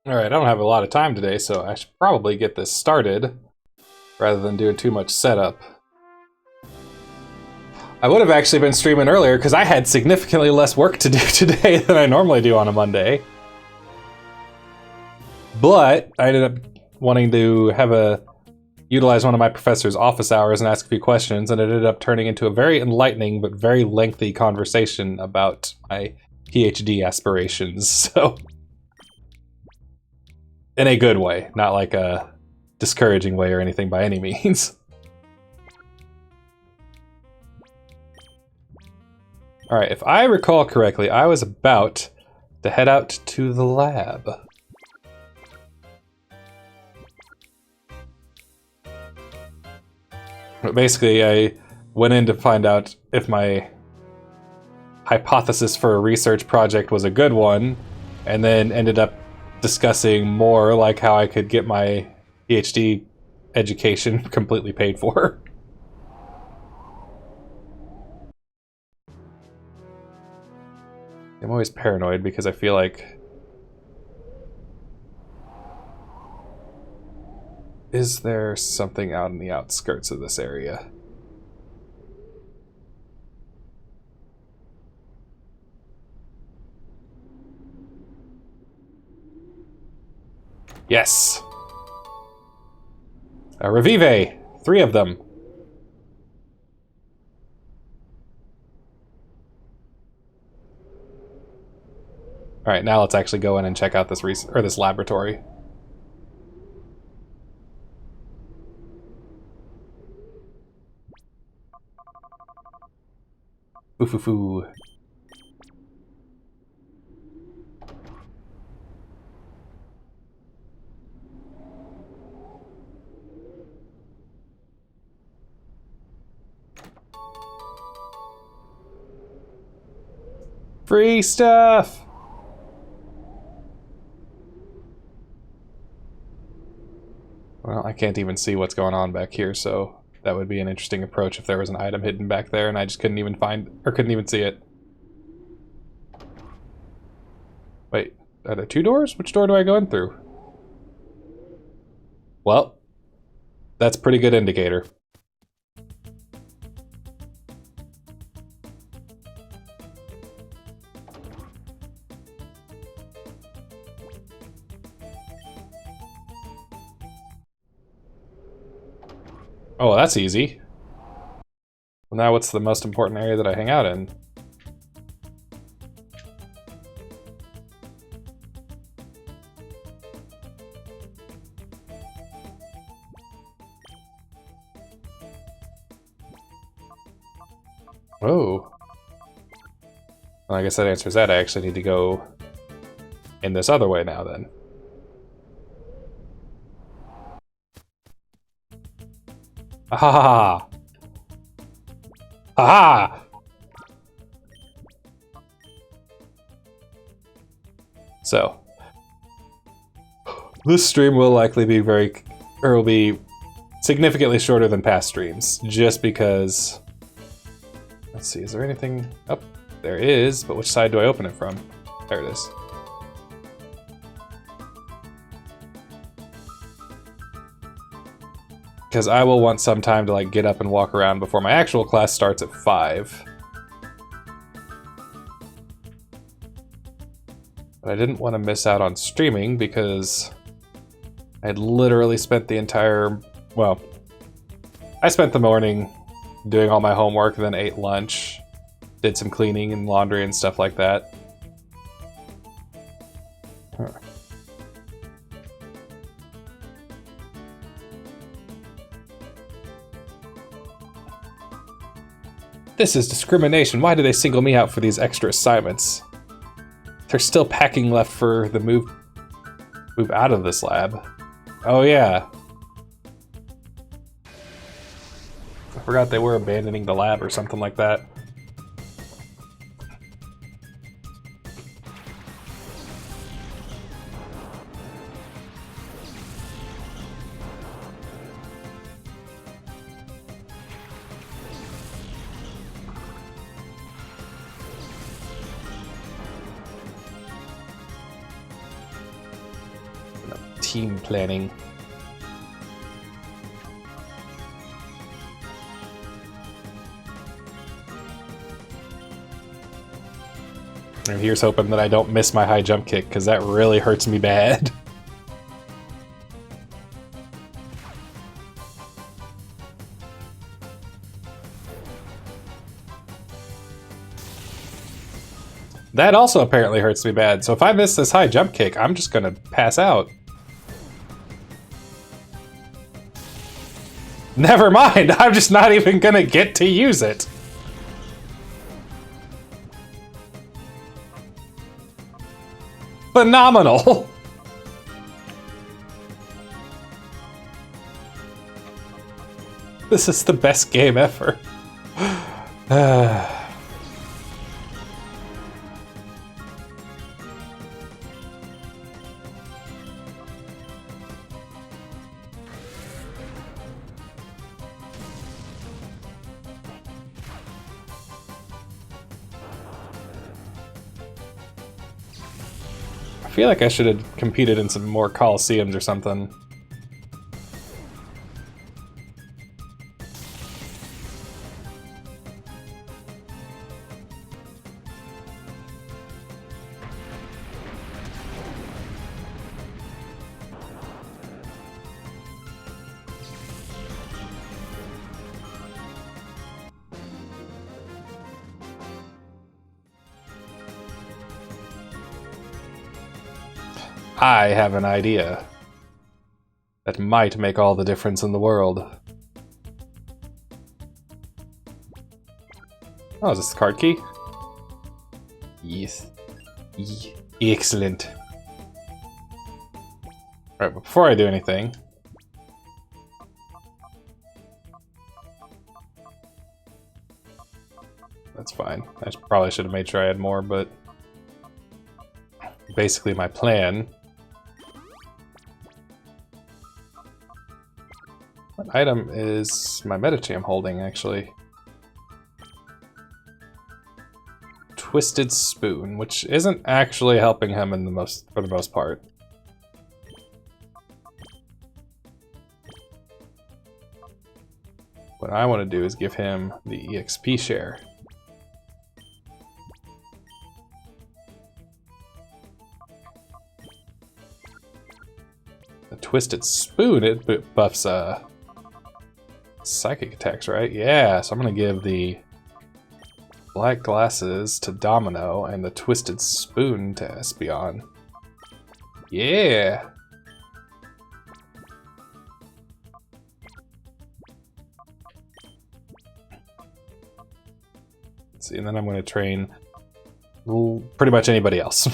Alright, I don't have a lot of time today, so I should probably get this started rather than doing too much setup. I would have actually been streaming earlier because I had significantly less work to do today than I normally do on a Monday. But I ended up wanting to utilize one of my professor's office hours and ask a few questions, and it ended up turning into a very enlightening but very lengthy conversation about my PhD aspirations, so... In a good way, not like a discouraging way or anything by any means. Alright, if I recall correctly, I was about to head out to the lab. But basically, I went in to find out if my hypothesis for a research project was a good one, and then ended up discussing more like how I could get my PhD education completely paid for. I'm always paranoid because I feel like... Is there something out in the outskirts of this area? Yes! A Revive! 3 of them. Alright, now let's actually go in and check out this this laboratory. Oof. Free stuff! Well, I can't even see what's going on back here, so that would be an interesting approach if there was an item hidden back there and I just couldn't even couldn't even see it. Wait, are there 2 doors? Which door do I go in through? Well, that's a pretty good indicator. Oh, that's easy. Well, now what's the most important area that I hang out in? Oh. Well, I guess that answers that. I actually need to go in this other way now, then. Aha! Aha! So, this stream will likely be will be significantly shorter than past streams, just because... Let's see, is there anything... Oh, there is, but which side do I open it from? There it is. Because I will want some time to like get up and walk around before my actual class starts at 5. But I didn't want to miss out on streaming because I had literally spent the entire... Well, I spent the morning doing all my homework, then ate lunch, did some cleaning and laundry and stuff like that. Huh. This is discrimination. Why do they single me out for these extra assignments? There's still packing left for the move out of this lab. Oh yeah. I forgot they were abandoning the lab or something like that. team planning. And here's hoping that I don't miss my high jump kick, because that really hurts me bad. That also apparently hurts me bad, so if I miss this high jump kick, I'm just gonna pass out. Never mind, I'm just not even gonna get to use it. Phenomenal! This is the best game ever. I feel like I should have competed in some more Colosseums or something. I have an idea that might make all the difference in the world. Oh, is this the card key? Yes. Excellent. Alright, but before I do anything... That's fine. I probably should have made sure I had more, but... Basically my plan... What item is my Metacham holding, actually? Twisted Spoon, which isn't actually helping him for the most part. What I want to do is give him the EXP share. The Twisted Spoon, it buffs psychic attacks, right? Yeah, so I'm gonna give the black glasses to Domino and the Twisted Spoon to Espeon. Yeah! Let's see, and then I'm gonna train pretty much anybody else.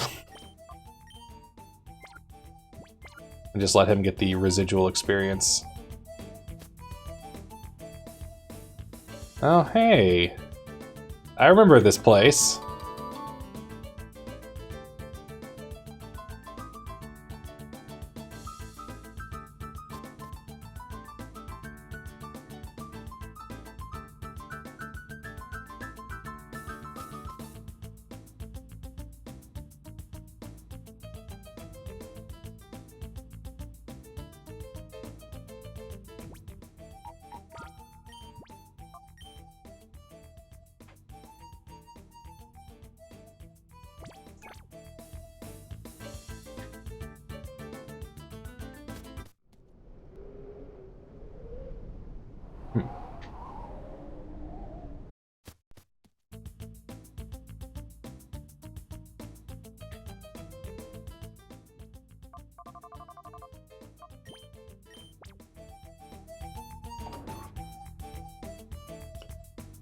And just let him get the residual experience. Oh, hey. I remember this place.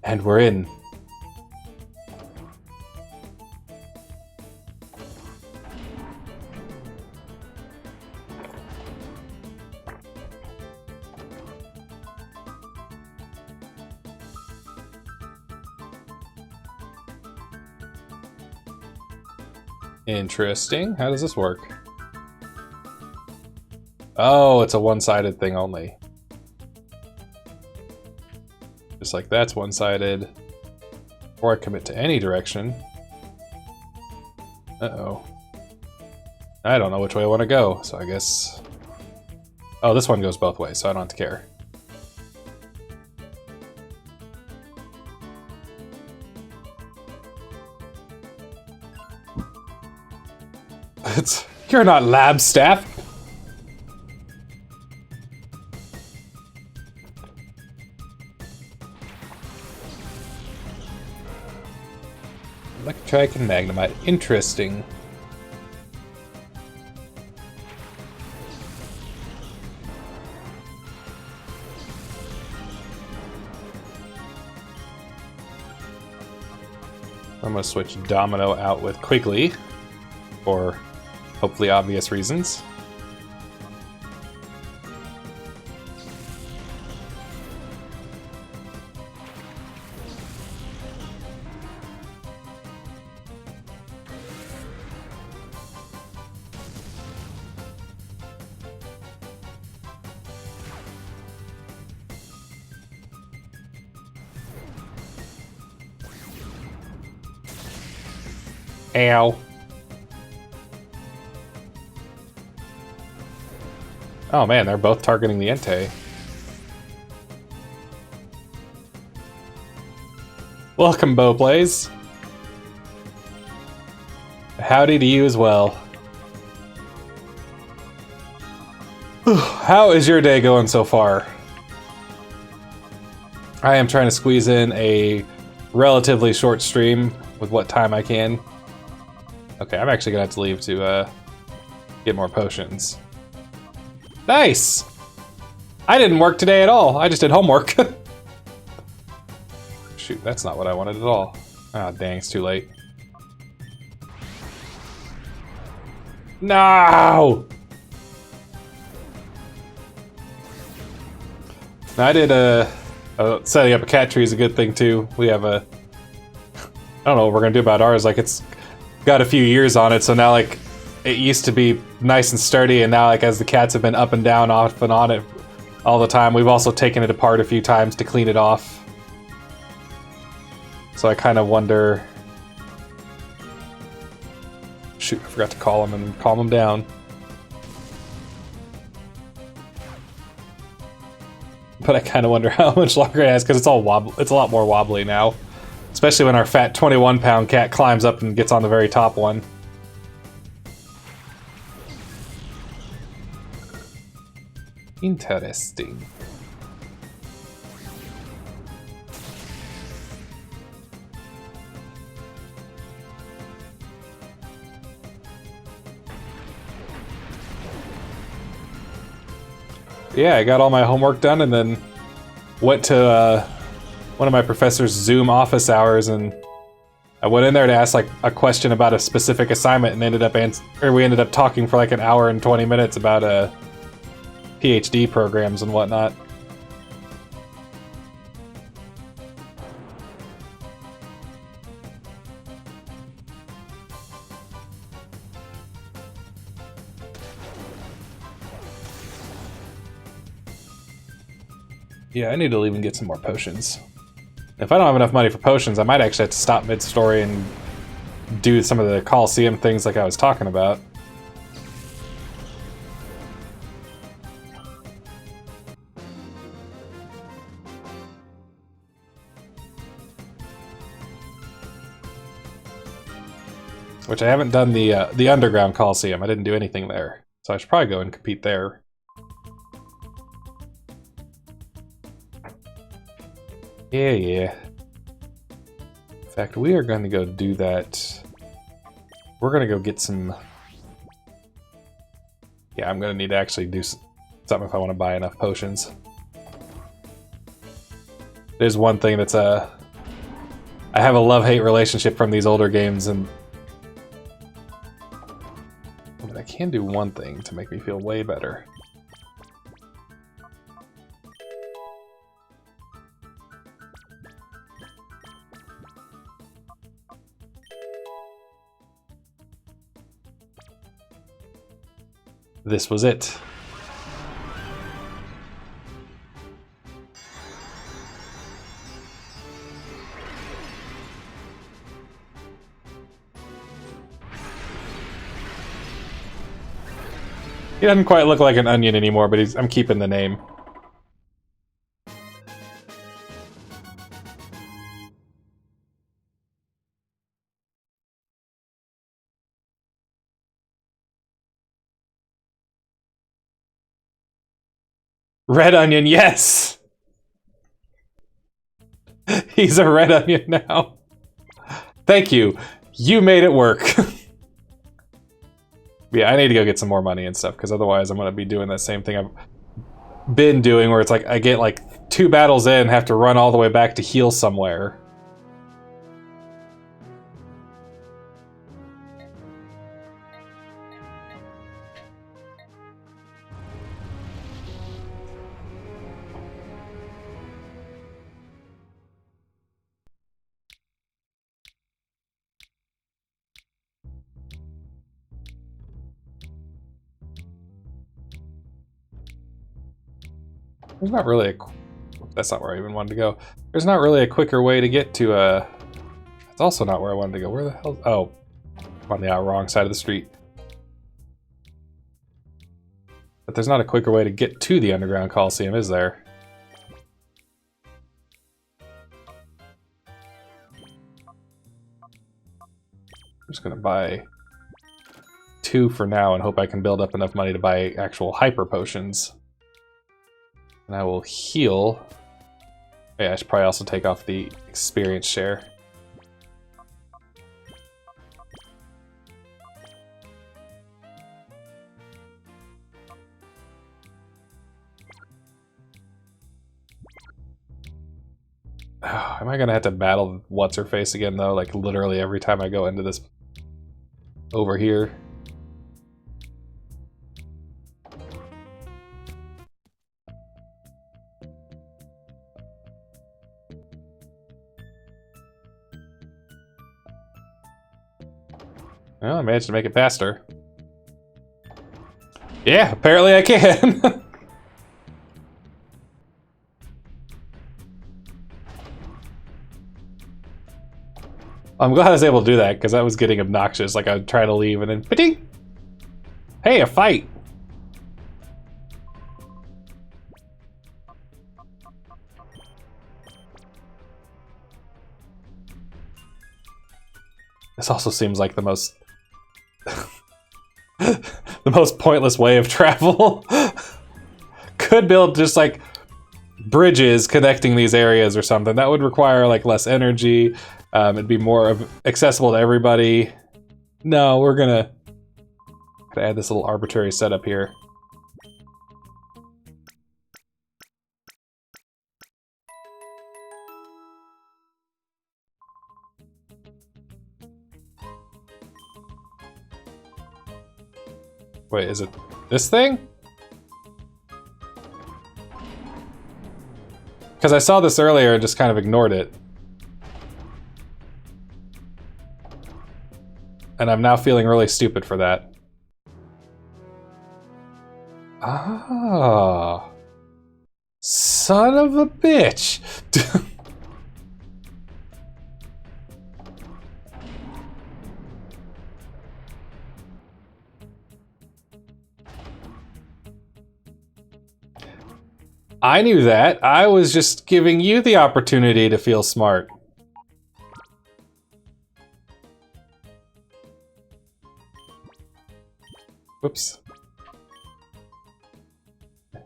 And we're in. Interesting. How does this work? Oh, it's a one-sided thing only. Just like that's one-sided. Before I commit to any direction. Uh-oh. I don't know which way I want to go, so I guess Oh, this one goes both ways, so I don't have to care. You're not lab staff. Electric and Magnemite. Interesting. I'm gonna switch Domino out with Quigley for hopefully obvious reasons. Ow. Oh man, they're both targeting the Entei. Welcome, Bowplays. Howdy to you as well. How is your day going so far? I am trying to squeeze in a relatively short stream with what time I can. Okay, I'm actually gonna have to leave to get more potions. Nice! I didn't work today at all. I just did homework. Shoot, that's not what I wanted at all. Ah, dang, it's too late. No! I did setting up a cat tree is a good thing too. We have a, I don't know what we're gonna do about ours. Like, it's got a few years on it, so now like it used to be nice and sturdy, and now like as the cats have been up and down, off and on it all the time, we've also taken it apart a few times to clean it off. So I kind of wonder. Shoot, I forgot to call him and calm him down. But I kind of wonder how much longer it has, because it's all it's a lot more wobbly now. Especially when our fat 21-pound cat climbs up and gets on the very top one. Interesting. Yeah, I got all my homework done and then went to one of my professor's Zoom office hours, and I went in there to ask like a question about a specific assignment, and we ended up talking for like an hour and 20 minutes about PhD programs and whatnot. Yeah, I need to leave and get some more potions. If I don't have enough money for potions, I might actually have to stop mid-story and do some of the Colosseum things like I was talking about. Which I haven't done the underground Colosseum. I didn't do anything there. So I should probably go and compete there. Yeah. In fact, we are going to go do that. We're going to go get some... Yeah, I'm going to need to actually do something if I want to buy enough potions. There's one thing that's I have a love-hate relationship from these older games, and... But I can do one thing to make me feel way better. This was it. He doesn't quite look like an onion anymore, but I'm keeping the name. Red onion, yes! He's a red onion now. Thank you. You made it work. Yeah, I need to go get some more money and stuff, because otherwise I'm going to be doing that same thing I've been doing, where it's like I get like 2 battles in, have to run all the way back to heal somewhere. There's not really a... That's not where I even wanted to go. There's not really a quicker way to get to It's also not where I wanted to go. Where the hell... Oh. I'm on the wrong side of the street. But there's not a quicker way to get to the underground Colosseum, is there? I'm just gonna buy 2 for now and hope I can build up enough money to buy actual hyper potions. And I will heal. Yeah, I should probably also take off the experience share. Oh, am I gonna have to battle what's-her-face again, though? Like, literally every time I go into this... over here. Well, I managed to make it past her. Yeah, apparently I can. I'm glad I was able to do that, because that was getting obnoxious. Like, I would try to leave and then... Ba-ding! Hey, a fight! This also seems like the most... the most pointless way of travel. Could build just, like, bridges connecting these areas or something. That would require, like, less energy. It'd be more accessible to everybody. No, we're gonna add this little arbitrary setup here. Wait, is it this thing? Because I saw this earlier and just kind of ignored it. And I'm now feeling really stupid for that. Ah. Son of a bitch. I knew that. I was just giving you the opportunity to feel smart. Whoops.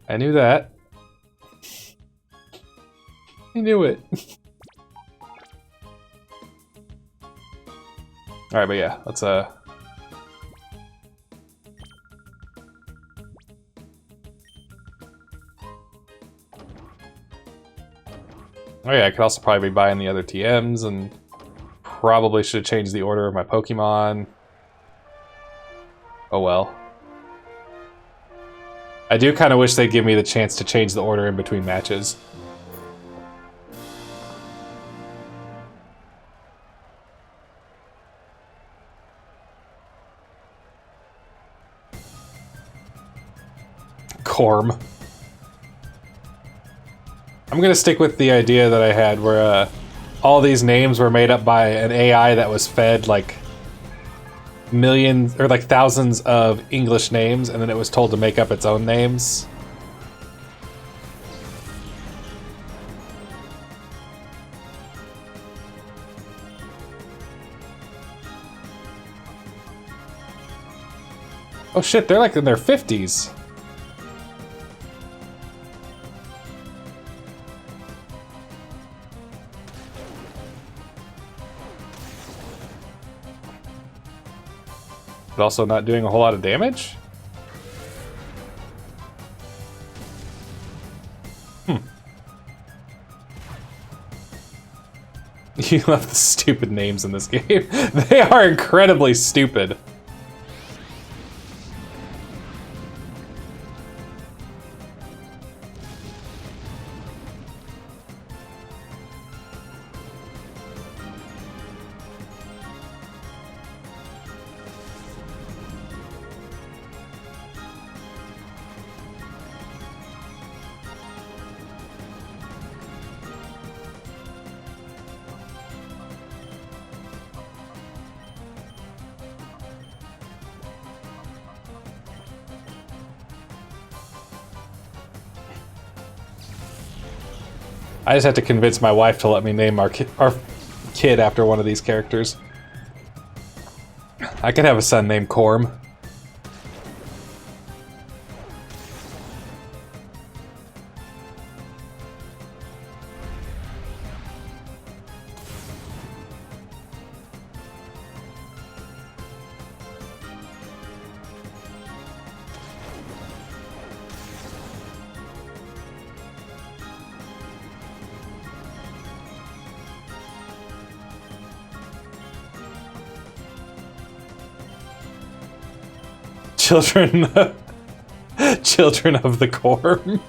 I knew that. I knew it. Alright, but yeah, let's Oh yeah, I could also probably be buying the other TMs, and probably should have changed the order of my Pokemon. Oh well. I do kind of wish they'd give me the chance to change the order in between matches. Corm. I'm gonna stick with the idea that I had where all these names were made up by an AI that was fed like millions or like thousands of English names, and then it was told to make up its own names. Oh shit, they're like in their 50s. But also not doing a whole lot of damage? You love the stupid names in this game. They are incredibly stupid. I just have to convince my wife to let me name our kid after one of these characters. I could have a son named Corm. Children of the Corm.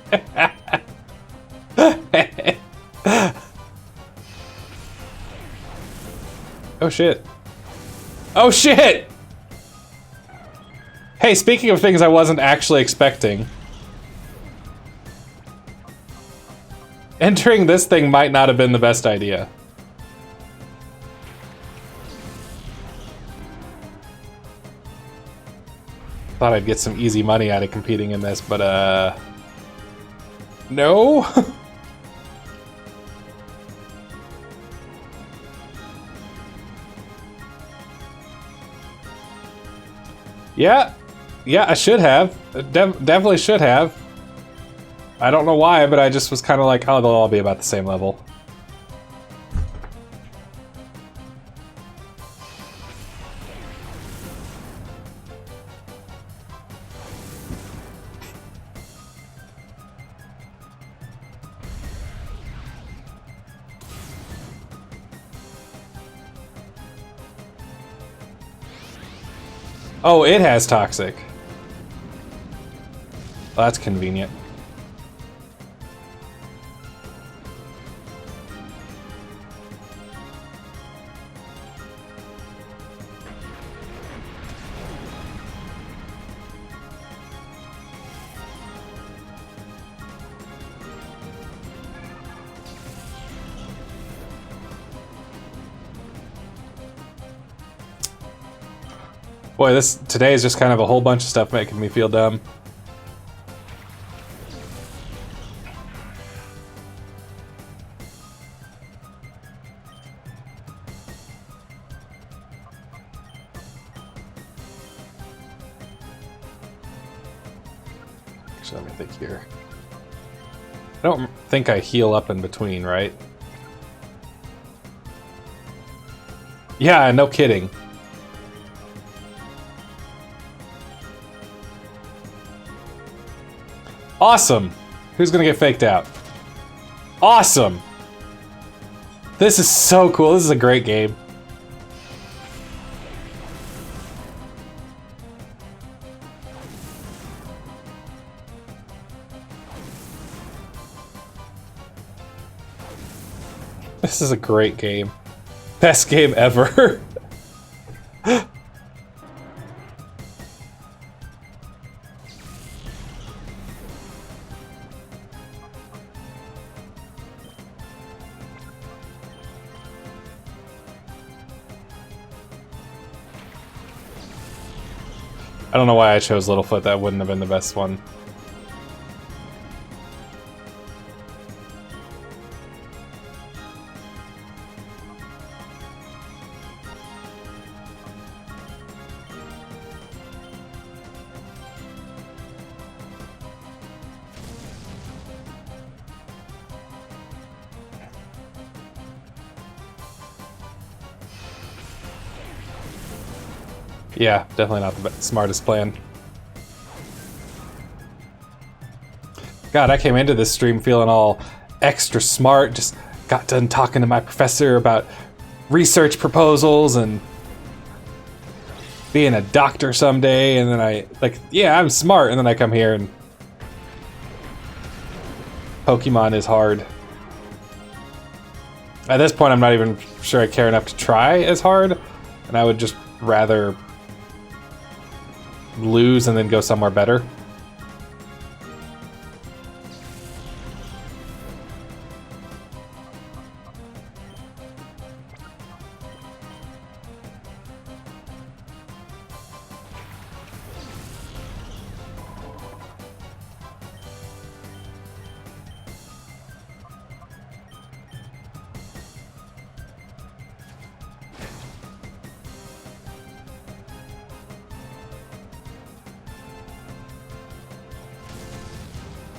Oh shit. Oh shit! Hey, speaking of things I wasn't actually expecting. Entering this thing might not have been the best idea. Thought I'd get some easy money out of competing in this, but no. Yeah, I should have. Definitely should have. I don't know why, but I just was kind of like, oh, they'll all be about the same level. Oh, it has toxic. Well, that's convenient. Boy, today is just kind of a whole bunch of stuff making me feel dumb. Actually, let me think here. I don't think I heal up in between, right? Yeah, no kidding. Awesome! Who's gonna get faked out? Awesome! This is so cool. This is a great game. This is a great game. Best game ever. I don't know why I chose Littlefoot. That wouldn't have been the best one. Yeah, definitely not the smartest plan. God, I came into this stream feeling all extra smart, just got done talking to my professor about research proposals and being a doctor someday, and then yeah, I'm smart, and then I come here and Pokemon is hard. At this point, I'm not even sure I care enough to try as hard, and I would just rather lose and then go somewhere better.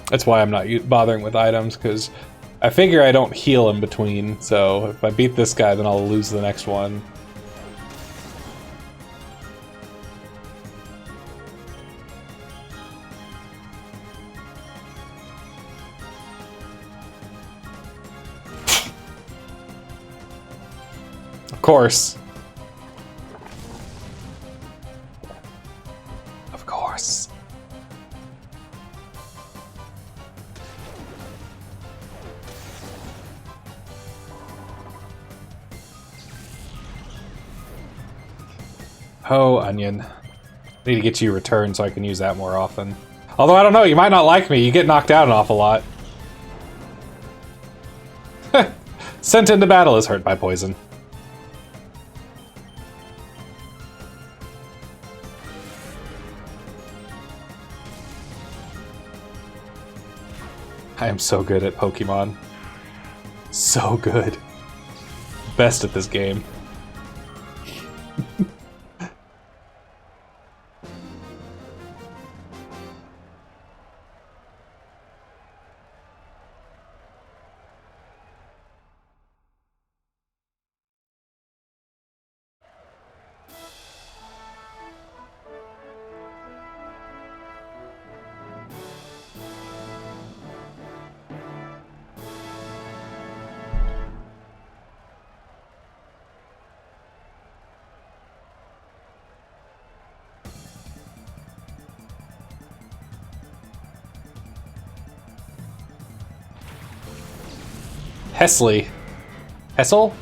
That's why I'm not bothering with items, because I figure I don't heal in between, so if I beat this guy, then I'll lose the next one. Of course. Of course. Oh, onion. Need to get you returned so I can use that more often. Although, I don't know, you might not like me. You get knocked out an awful lot. Sent into battle is hurt by poison. I am so good at Pokemon. So good. Best at this game. Hesley. Hessel?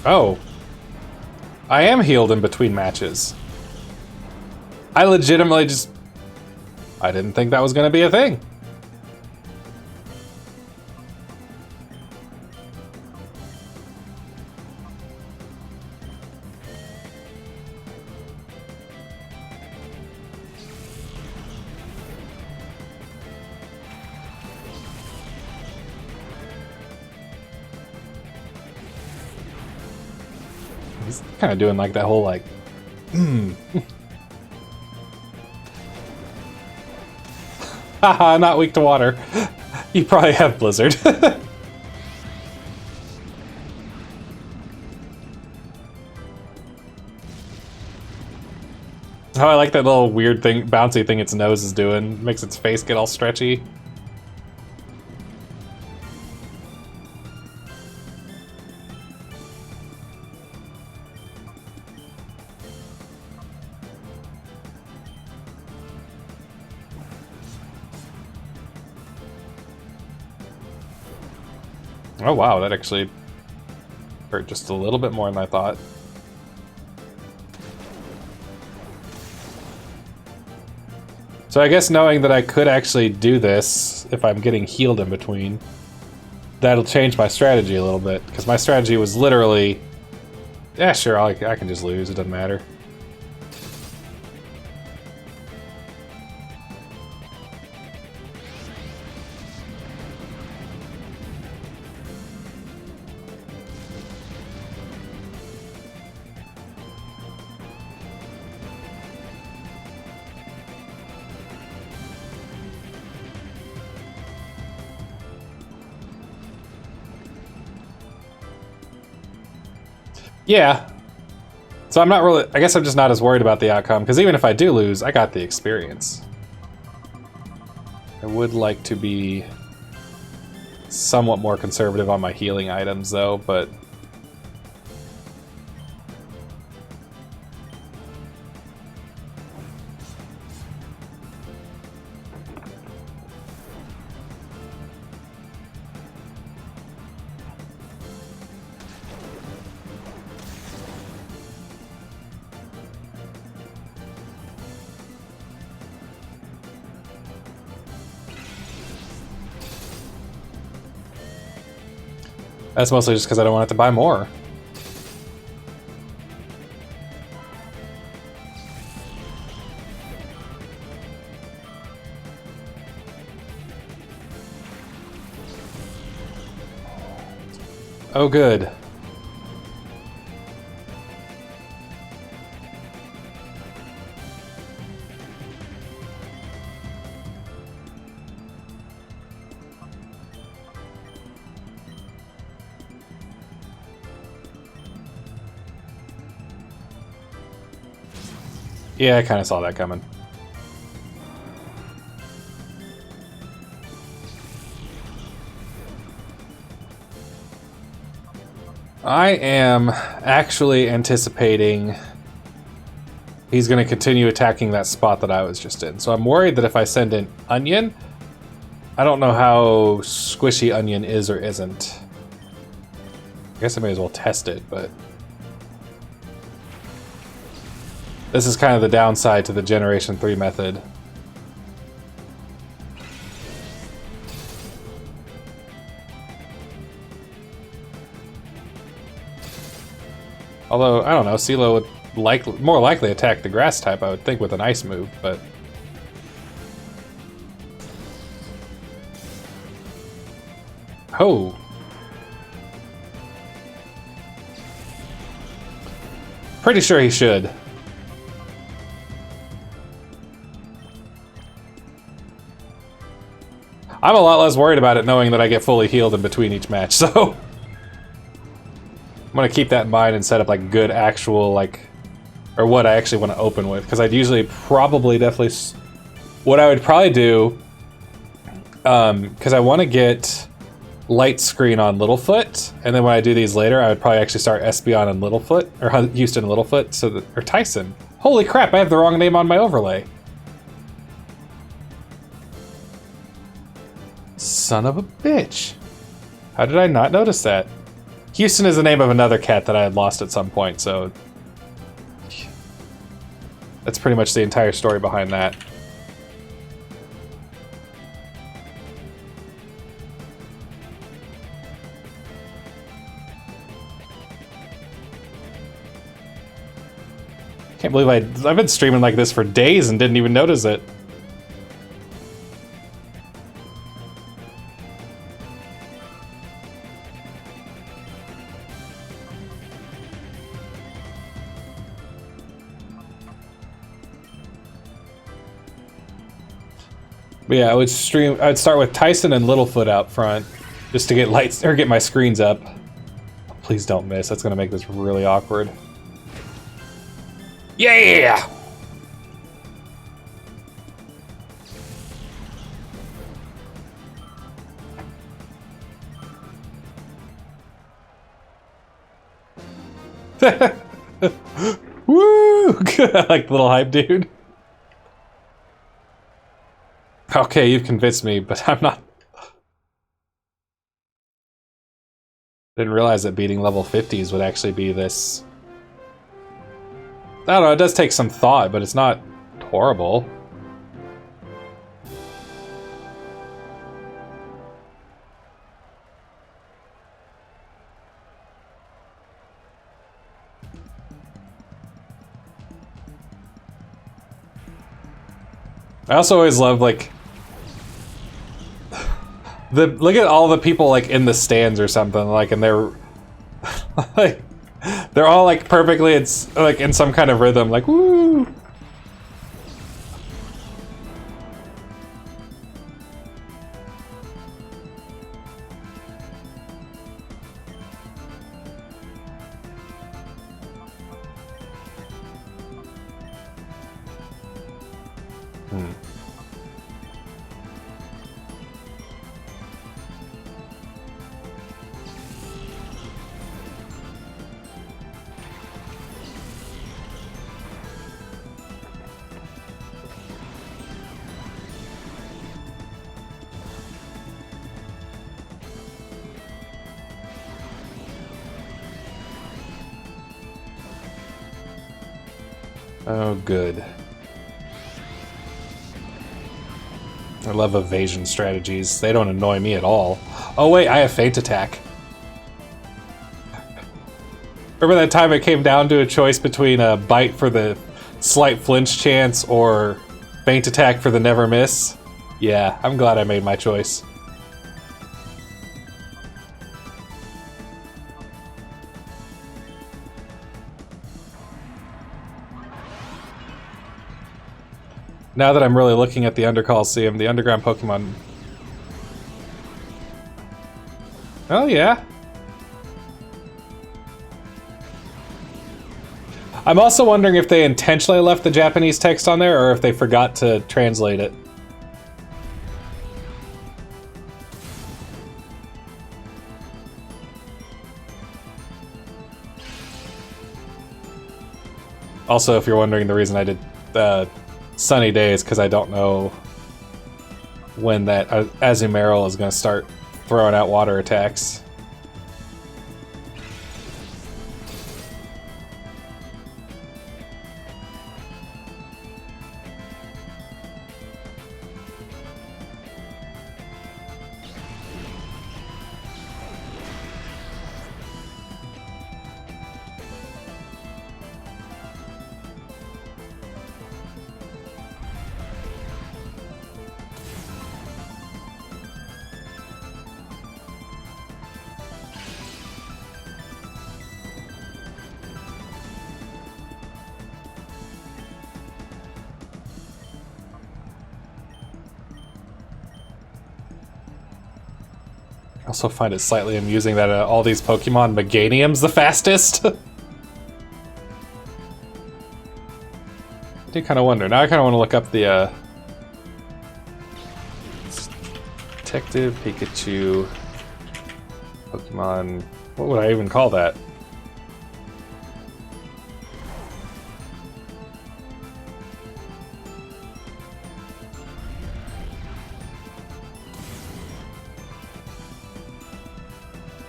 Oh. I am healed in between matches. I legitimately just... I didn't think that was gonna be a thing. He's kind of doing like that whole like, Haha, not weak to water. You probably have Blizzard. Oh, I like that little weird thing, bouncy thing its nose is doing. Makes its face get all stretchy. Oh wow, that actually hurt just a little bit more than I thought. So I guess knowing that I could actually do this if I'm getting healed in between that'll change my strategy a little bit, because my strategy was literally, yeah, sure, I can just lose, it doesn't matter. Yeah. So I'm not really... I guess I'm just not as worried about the outcome, because even if I do lose, I got the experience. I would like to be somewhat more conservative on my healing items, though, but... That's mostly just because I don't want it to buy more. Oh, good. Yeah, I kind of saw that coming. I am actually anticipating he's going to continue attacking that spot that I was just in. So I'm worried that if I send in Onion, I don't know how squishy Onion is or isn't. I guess I may as well test it, but... This is kind of the downside to the Generation 3 method. Although, I don't know, CeeLo would more likely attack the grass type, I would think, with an ice move, but... Oh! Pretty sure he should. I'm a lot less worried about it knowing that I get fully healed in between each match, so... I'm gonna keep that in mind and set up, like, good actual, like... Or what I actually want to open with, because I'd usually definitely... What I would probably do... Because I want to get light screen on Littlefoot, and then when I do these later, I would probably actually start Espeon and Littlefoot, or Houston and Littlefoot, so that... Or Tyson. Holy crap, I have the wrong name on my overlay. Son of a bitch. How did I not notice that? Houston is the name of another cat that I had lost at some point, so... That's pretty much the entire story behind that. Can't believe I've been streaming like this for days and didn't even notice it. But yeah, I'd start with Tyson and Littlefoot out front, just to get lights or get my screens up. Please don't miss. That's gonna make this really awkward. Yeah! Woo! I like the little hype dude. Okay, you've convinced me, but I'm not... Didn't realize that beating level 50s would actually be this... I don't know, it does take some thought, but it's not horrible. I also always love, like, look at all the people, like, in the stands or something, like, and they're, like, they're all, like, perfectly, it's, like, in some kind of rhythm, like, woo! Oh, good. I love evasion strategies. They don't annoy me at all. Oh wait, I have feint attack. Remember that time it came down to a choice between a bite for the slight flinch chance or feint attack for the never miss? Yeah, I'm glad I made my choice. Now that I'm really looking at the Colosseum, the underground Pokemon... Oh yeah. I'm also wondering if they intentionally left the Japanese text on there or if they forgot to translate it. Also, if you're wondering the reason I did Sunny Days, because I don't know when that Azumarill is going to start throwing out water attacks. I also find it slightly amusing that all these Pokemon, Meganium's the fastest. I do kind of wonder. Now I kind of want to look up the Detective Pikachu Pokemon. What would I even call that?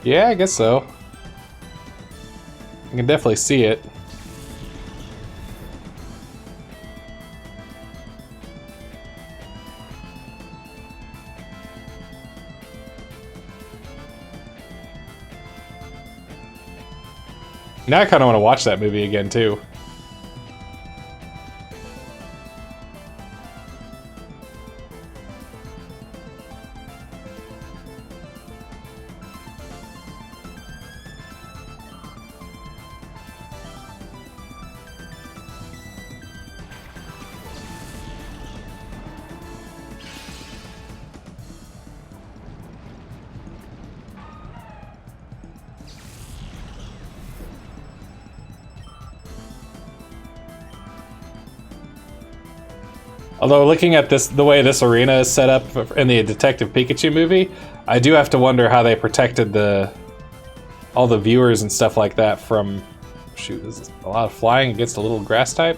Yeah, I guess so. I can definitely see it. Now I kind of want to watch that movie again, too. Although looking at this, the way this arena is set up in the Detective Pikachu movie, I do have to wonder how they protected all the viewers and stuff like that from... Shoot, this is a lot of flying against a little grass type.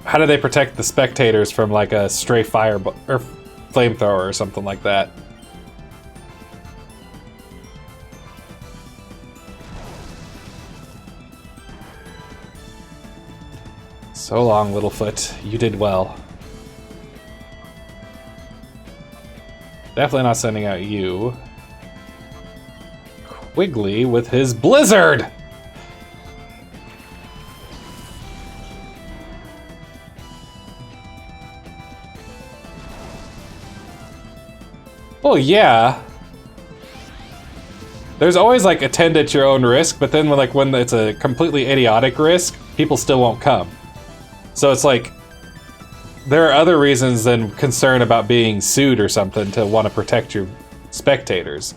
How do they protect the spectators from like a stray fire or flamethrower or something like that? So long, Littlefoot. You did well. Definitely not sending out you. Quigley with his Blizzard! Well, yeah. There's always like attend at your own risk, but then when it's a completely idiotic risk, people still won't come. So it's like there are other reasons than concern about being sued or something to want to protect your spectators.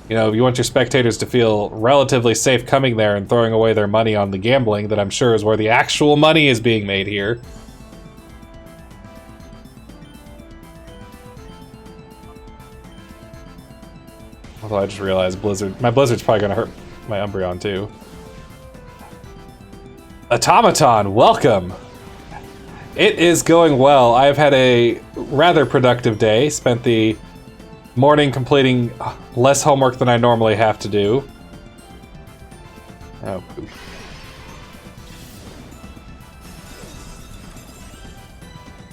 You know, you want your spectators to feel relatively safe coming there and throwing away their money on the gambling that I'm sure is where the actual money is being made here. Although I just realized my Blizzard's probably gonna hurt my Umbreon too. Automaton, welcome! It is going well. I've had a rather productive day. Spent the morning completing less homework than I normally have to do. Oh, poop.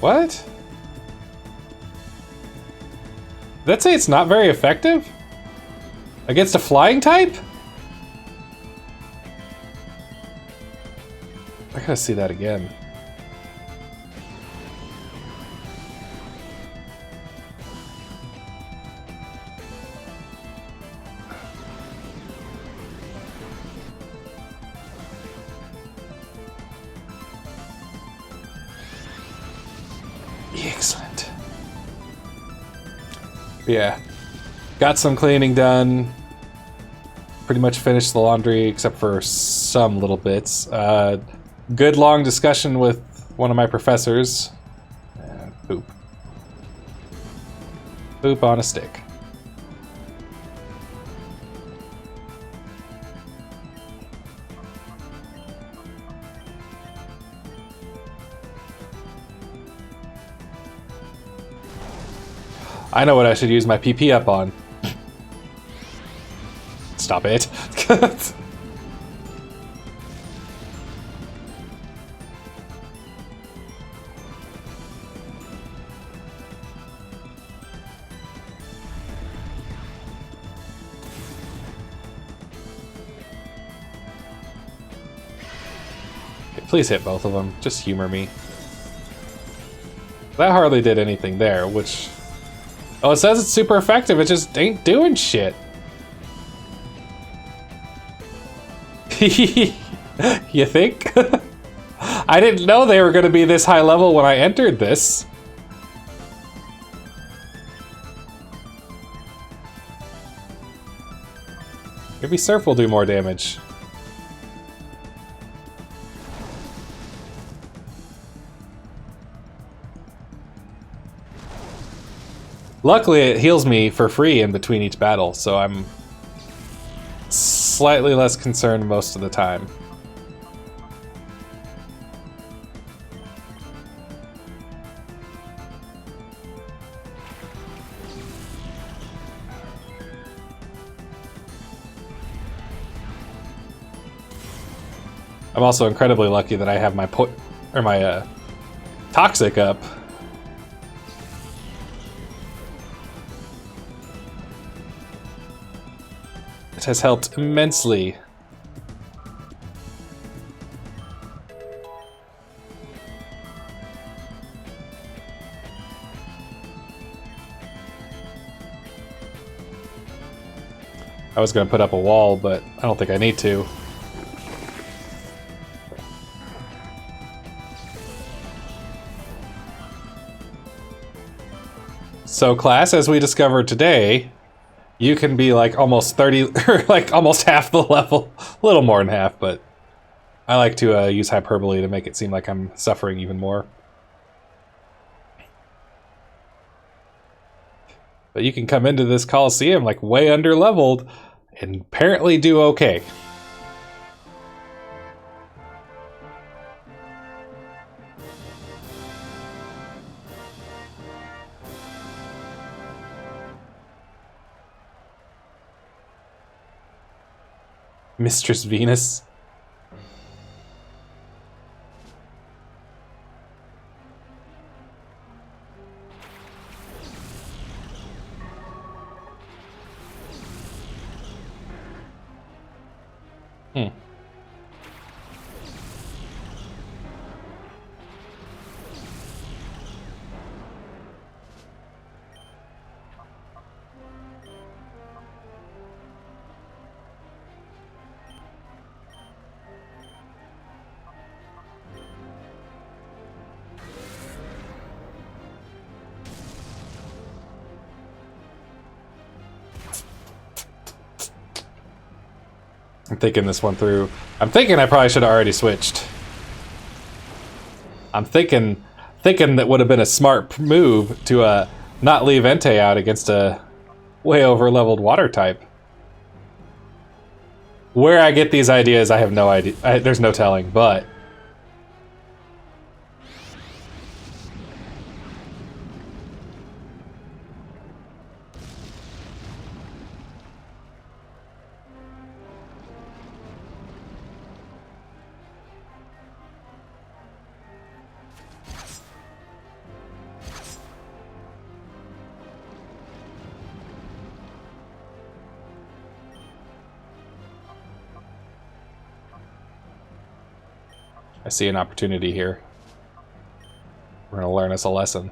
What? Did that say it's not very effective? Against a flying type? I gotta see that again. Excellent. Yeah. Got some cleaning done. Pretty much finished the laundry except for some little bits. Good long discussion with one of my professors. Poop. Poop on a stick. I know what I should use my PP up on. Stop it. Okay, please hit both of them. Just humor me. That hardly did anything there, which... Oh, it says it's super effective. It just ain't doing shit. You think? I didn't know they were going to be this high level when I entered this. Maybe Surf will do more damage. Luckily, it heals me for free in between each battle, so I'm slightly less concerned most of the time. I'm also incredibly lucky that I have my toxic up. It has helped immensely. I was going to put up a wall, but I don't think I need to. So class, as we discovered today, you can be like almost 30, or like almost half the level. A little more than half, but I like to use hyperbole to make it seem like I'm suffering even more. But you can come into this Colosseum like way under leveled and apparently do okay. Mistress Venus. I'm thinking this one through. I'm thinking I probably should have already switched. I'm thinking that would have been a smart move to not leave Entei out against a way over leveled water type. Where I get these ideas, I have no idea. There's no telling, but I see an opportunity here. We're gonna learn us a lesson.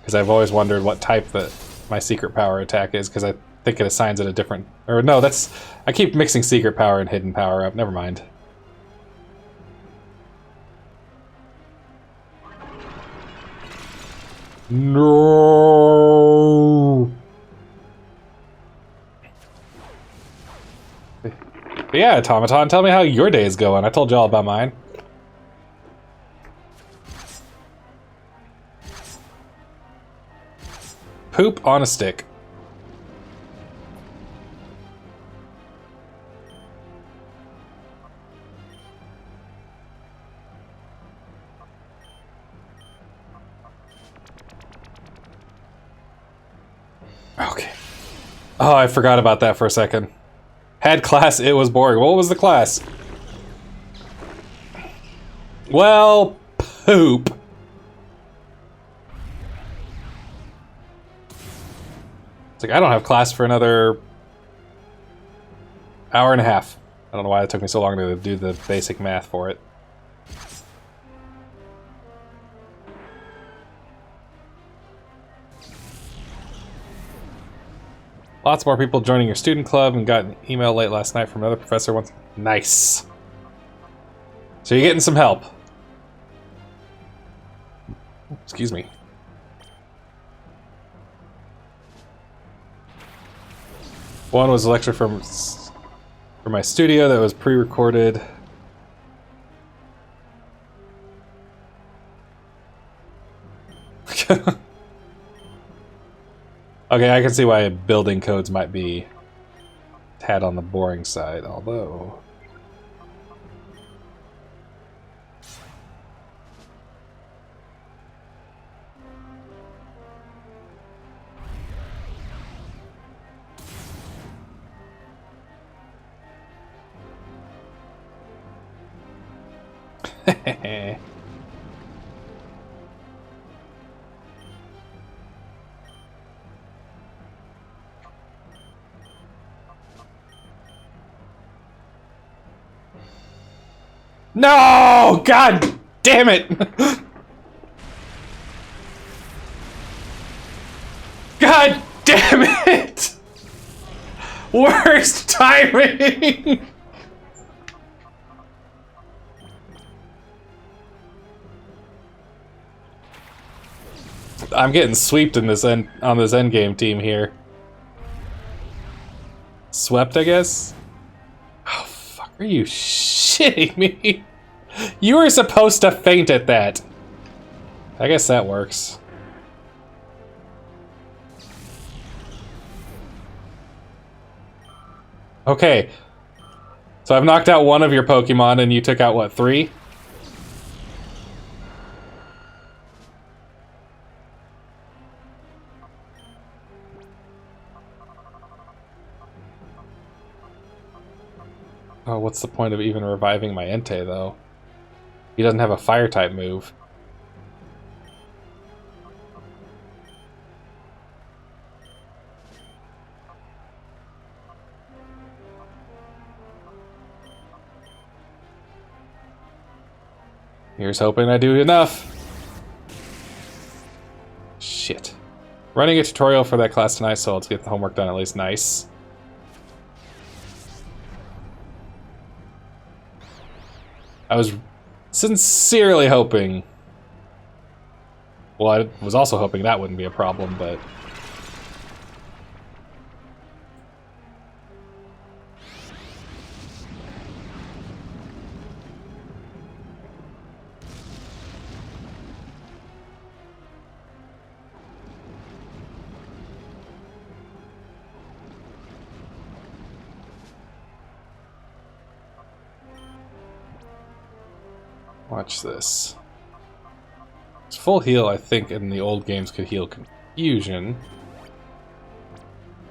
Because I've always wondered what type that my secret power attack is, because I think it assigns it a different... Or no, that's... I keep mixing secret power and hidden power up. Never mind. No! But yeah, Automaton, tell me how your day is going. I told you all about mine. Poop on a stick. Okay. Oh, I forgot about that for a second. Had class, it was boring. What was the class? Well, poop. It's like, I don't have class for another hour and a half. I don't know why it took me so long to do the basic math for it. Lots more people joining your student club, and got an email late last night from another professor once. Nice. So you're getting some help. Excuse me. One was a lecture from my studio that was pre-recorded. Okay, I can see why building codes might be a tad on the boring side, although... No! God damn it! God damn it! Worst timing! I'm getting swept in this on this endgame team here. Swept, I guess? Oh, fuck, are you shitting me? You were supposed to faint at that. I guess that works. Okay. So I've knocked out one of your Pokemon and you took out, what, 3? Oh, what's the point of even reviving my Entei, though? He doesn't have a Fire-type move. Here's hoping I do enough. Shit. Running a tutorial for that class tonight, so let's get the homework done at least. Nice. I was sincerely hoping... Well, I was also hoping that wouldn't be a problem, but... Watch this. It's full heal, I think, in the old games could heal confusion.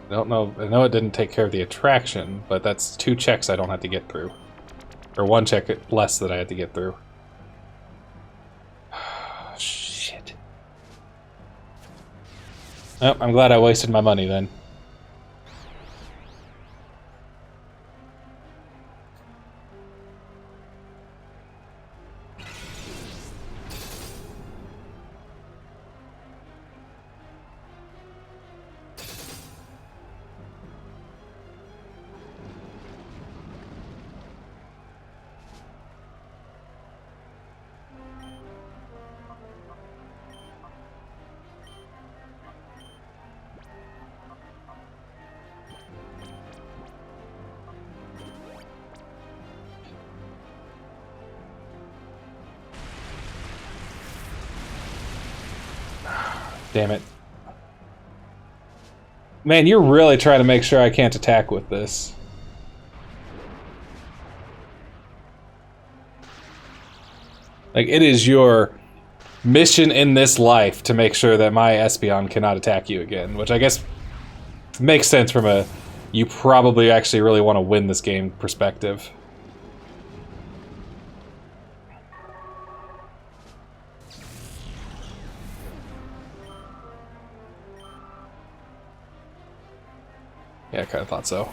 I don't know. I know it didn't take care of the attraction, but that's 2 checks I don't have to get through. Or 1 check less that I had to get through. Shit. Oh, I'm glad I wasted my money then. Damn it. Man, you're really trying to make sure I can't attack with this. Like, it is your mission in this life to make sure that my Espeon cannot attack you again, which I guess makes sense from a you probably actually really want to win this game perspective. Yeah, I kind of thought so.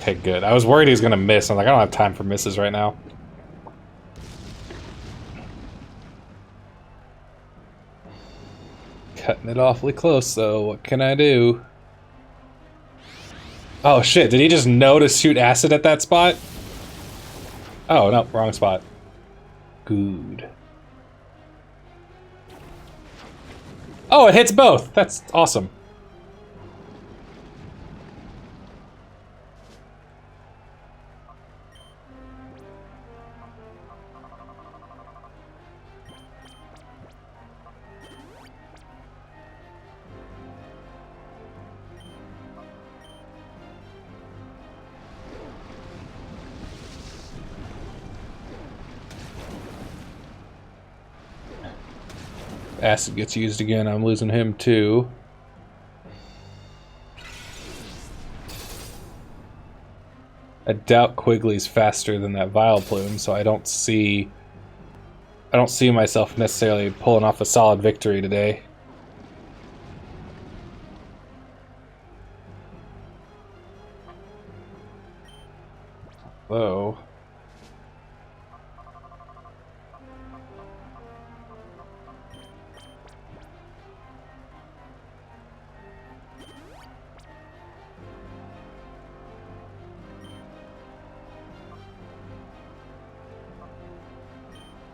Okay, good. I was worried he was gonna miss. I'm like, I don't have time for misses right now. Cutting it awfully close, though. What can I do? Oh shit, did he just know to shoot acid at that spot? Oh, no, wrong spot. Good. Oh, it hits both! That's awesome. Acid gets used again, I'm losing him too. I doubt Quigley's faster than that Vileplume, so I don't see myself necessarily pulling off a solid victory today. Though.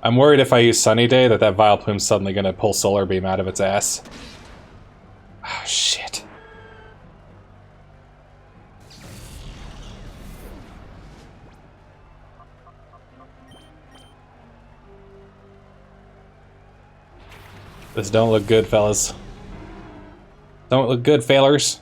I'm worried if I use Sunny Day that Vileplume's suddenly gonna pull Solar Beam out of its ass. Oh, shit. This don't look good, fellas. Don't look good, failers.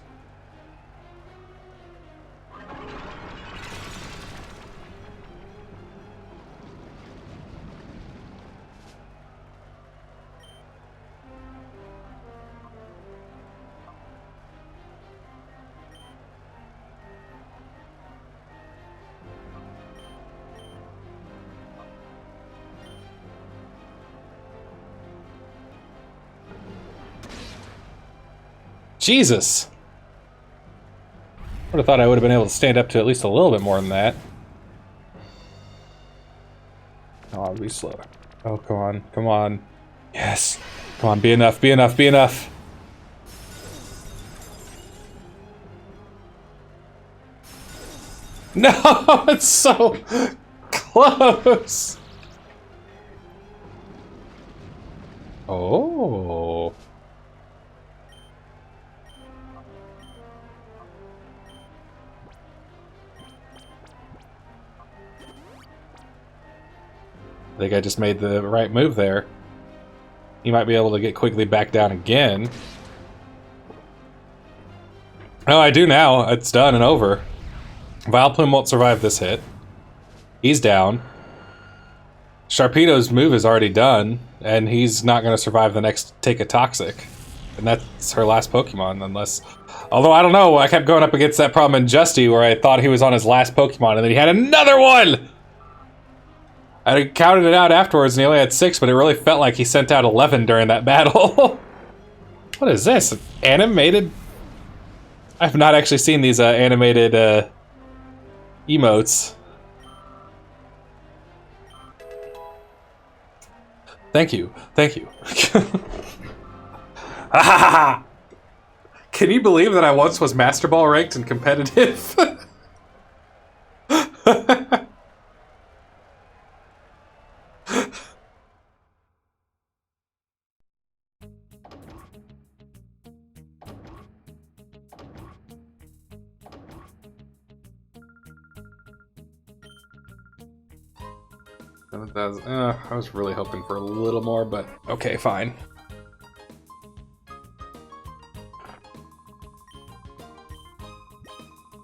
Jesus! Would have thought I would have been able to stand up to at least a little bit more than that. Oh, I'll be slower. Oh, come on, come on. Yes! Come on, be enough, be enough, be enough! No! It's so close! Oh... I think I just made the right move there. You might be able to get quickly back down again. Oh, I do now. It's done and over. Vileplume won't survive this hit. He's down. Sharpedo's move is already done, and he's not going to survive the next Take a Toxic. And that's her last Pokemon, unless... Although, I don't know, I kept going up against that problem in Justy, where I thought he was on his last Pokemon, and then he had another one! I counted it out afterwards, and he only had 6, but it really felt like he sent out 11 during that battle. What is this? Animated? I've not actually seen these animated emotes. Thank you. Thank you. Can you believe that I once was Master Ball ranked and competitive? I was really hoping for a little more, but okay, fine.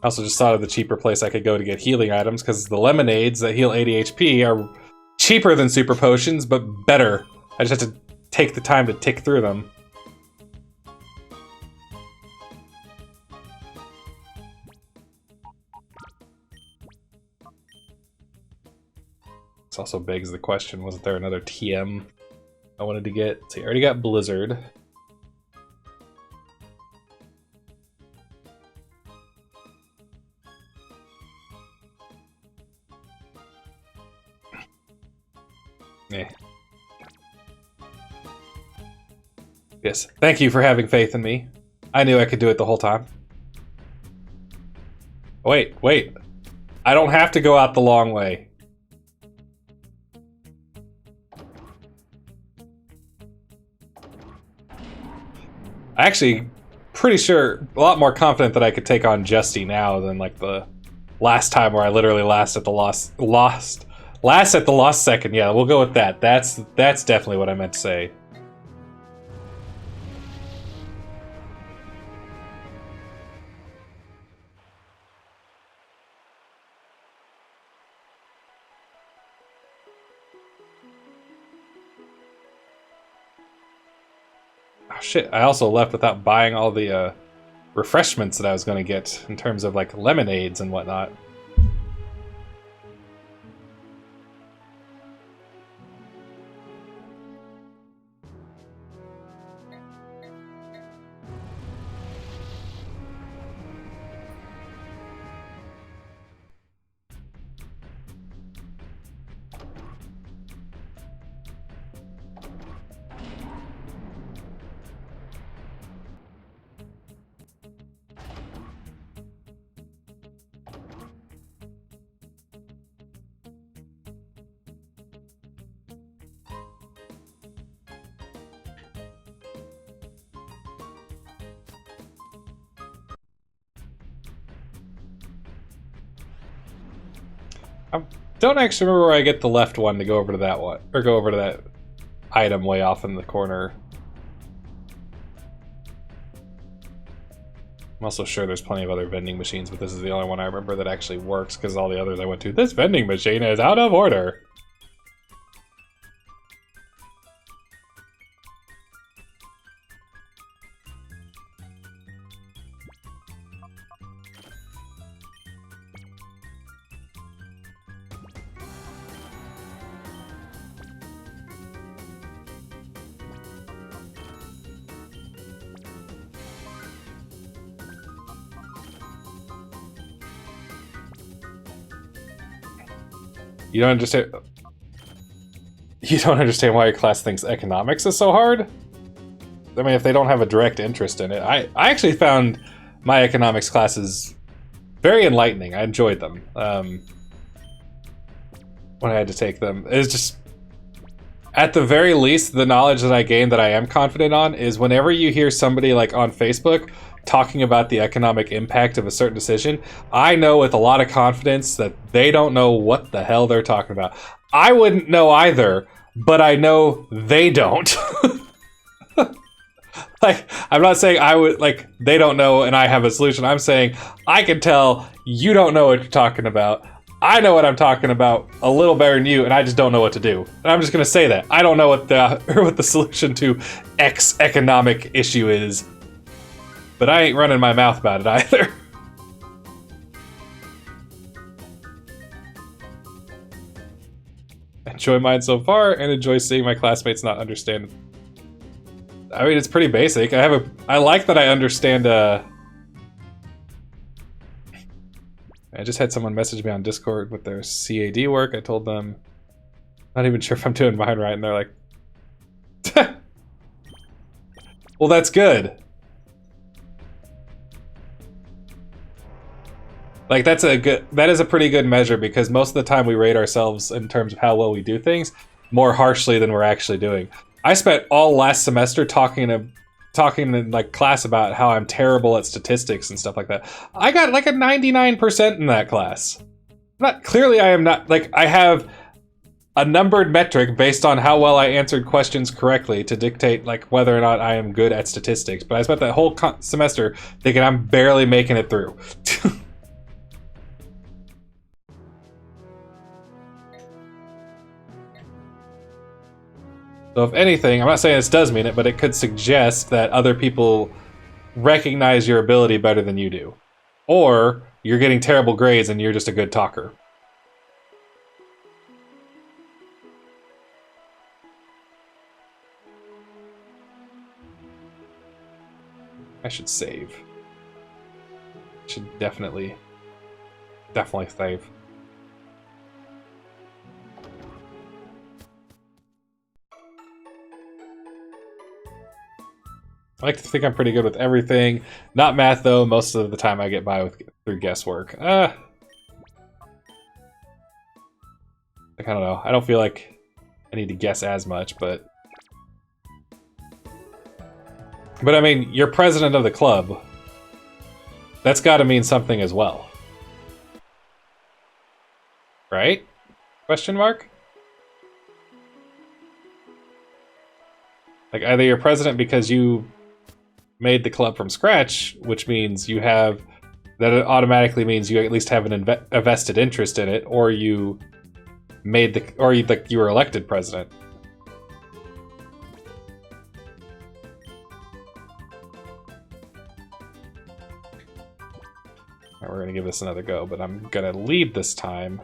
I also just thought of the cheaper place I could go to get healing items, because the lemonades that heal 80 HP are cheaper than super potions, but better. I just have to take the time to tick through them. This also begs the question, wasn't there another TM I wanted to get? So I already got Blizzard. Eh. Yes, thank you for having faith in me. I knew I could do it the whole time. Wait, wait. I don't have to go out the long way. Actually, pretty sure, a lot more confident that I could take on Justy now than like the last time where I literally last at the lost second. Yeah, we'll go with that. That's definitely what I meant to say. Oh shit, I also left without buying all the refreshments that I was going to get in terms of like lemonades and whatnot. I don't actually remember where I get the left one to go over to that one, or go over to that item way off in the corner. I'm also sure there's plenty of other vending machines, but this is the only one I remember that actually works, because all the others I went to, this vending machine is out of order. You don't understand. You don't understand why your class thinks economics is so hard? I mean, if they don't have a direct interest in it. I actually found my economics classes very enlightening. I enjoyed them when I had to take them. It's just, at the very least, the knowledge that I gained that I am confident on is whenever you hear somebody like on Facebook talking about the economic impact of a certain decision, I know with a lot of confidence that they don't know what the hell they're talking about. I wouldn't know either, but I know they don't. Like, I'm not saying I would, like, they don't know and I have a solution. I'm saying I can tell you don't know what you're talking about. I know what I'm talking about a little better than you, and I just don't know what to do. And I'm just gonna say that. I don't know what the solution to X economic issue is. But I ain't running my mouth about it either. Enjoy mine so far, and enjoy seeing my classmates not understand. I mean, it's pretty basic. I like that I understand, I just had someone message me on Discord with their CAD work. I told them, not even sure if I'm doing mine right, and they're like, well, that's good. Like, that is a pretty good measure, because most of the time we rate ourselves in terms of how well we do things more harshly than we're actually doing. I spent all last semester talking in like class about how I'm terrible at statistics and stuff like that. I got like a 99% in that class. Clearly I am not, like, I have a numbered metric based on how well I answered questions correctly to dictate like whether or not I am good at statistics. But I spent that whole semester thinking I'm barely making it through. So if anything, I'm not saying this does mean it, but it could suggest that other people recognize your ability better than you do. Or you're getting terrible grades and you're just a good talker. I should save. Should definitely save. I like to think I'm pretty good with everything. Not math, though. Most of the time I get by through guesswork. Like, I don't know. I don't feel like I need to guess as much, but I mean, you're president of the club. That's got to mean something as well. Right? Question mark? Like, either you're president because you made the club from scratch, which means you have, that it automatically means you at least have a vested interest in it, or you made the, or you were elected president. All right, we're gonna give this another go, but I'm gonna lead this time.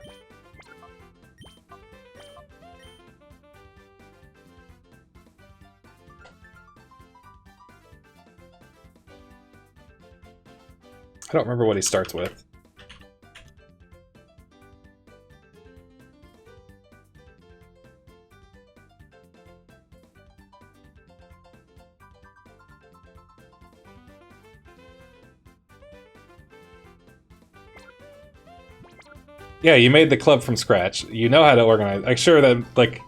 I don't remember what he starts with. Yeah, you made the club from scratch. You know how to organize. I'm sure that, like,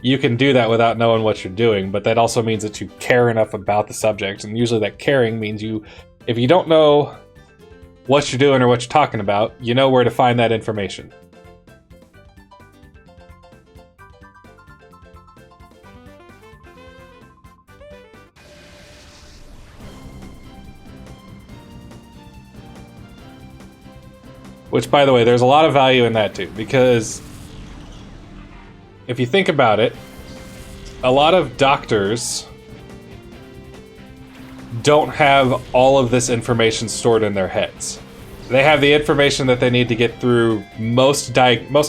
you can do that without knowing what you're doing, but that also means that you care enough about the subject, and usually that caring means you, if you don't know what you're doing or what you're talking about, you know where to find that information. Which, by the way, there's a lot of value in that too, because if you think about it, a lot of doctors don't have all of this information stored in their heads. They have the information that they need to get through most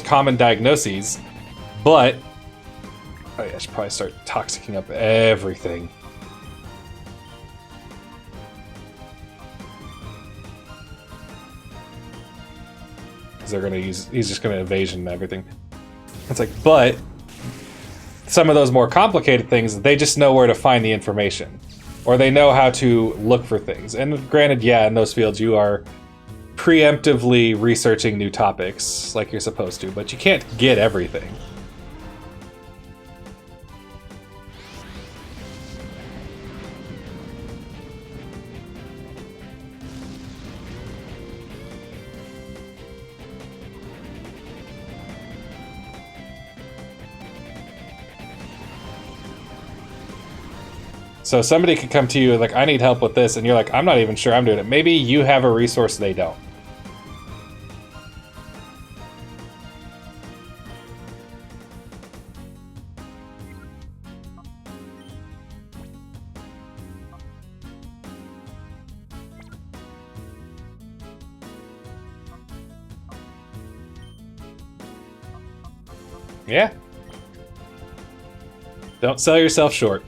common diagnoses, but oh yeah, I should probably start toxicking up everything. Because they're gonna use, he's just gonna evasion everything. It's like, but some of those more complicated things, they just know where to find the information, or they know how to look for things. And granted, yeah, in those fields you are preemptively researching new topics like you're supposed to, but you can't get everything. So somebody could come to you like, I need help with this, and you're like, I'm not even sure I'm doing it. Maybe you have a resource they don't. Yeah. Don't sell yourself short.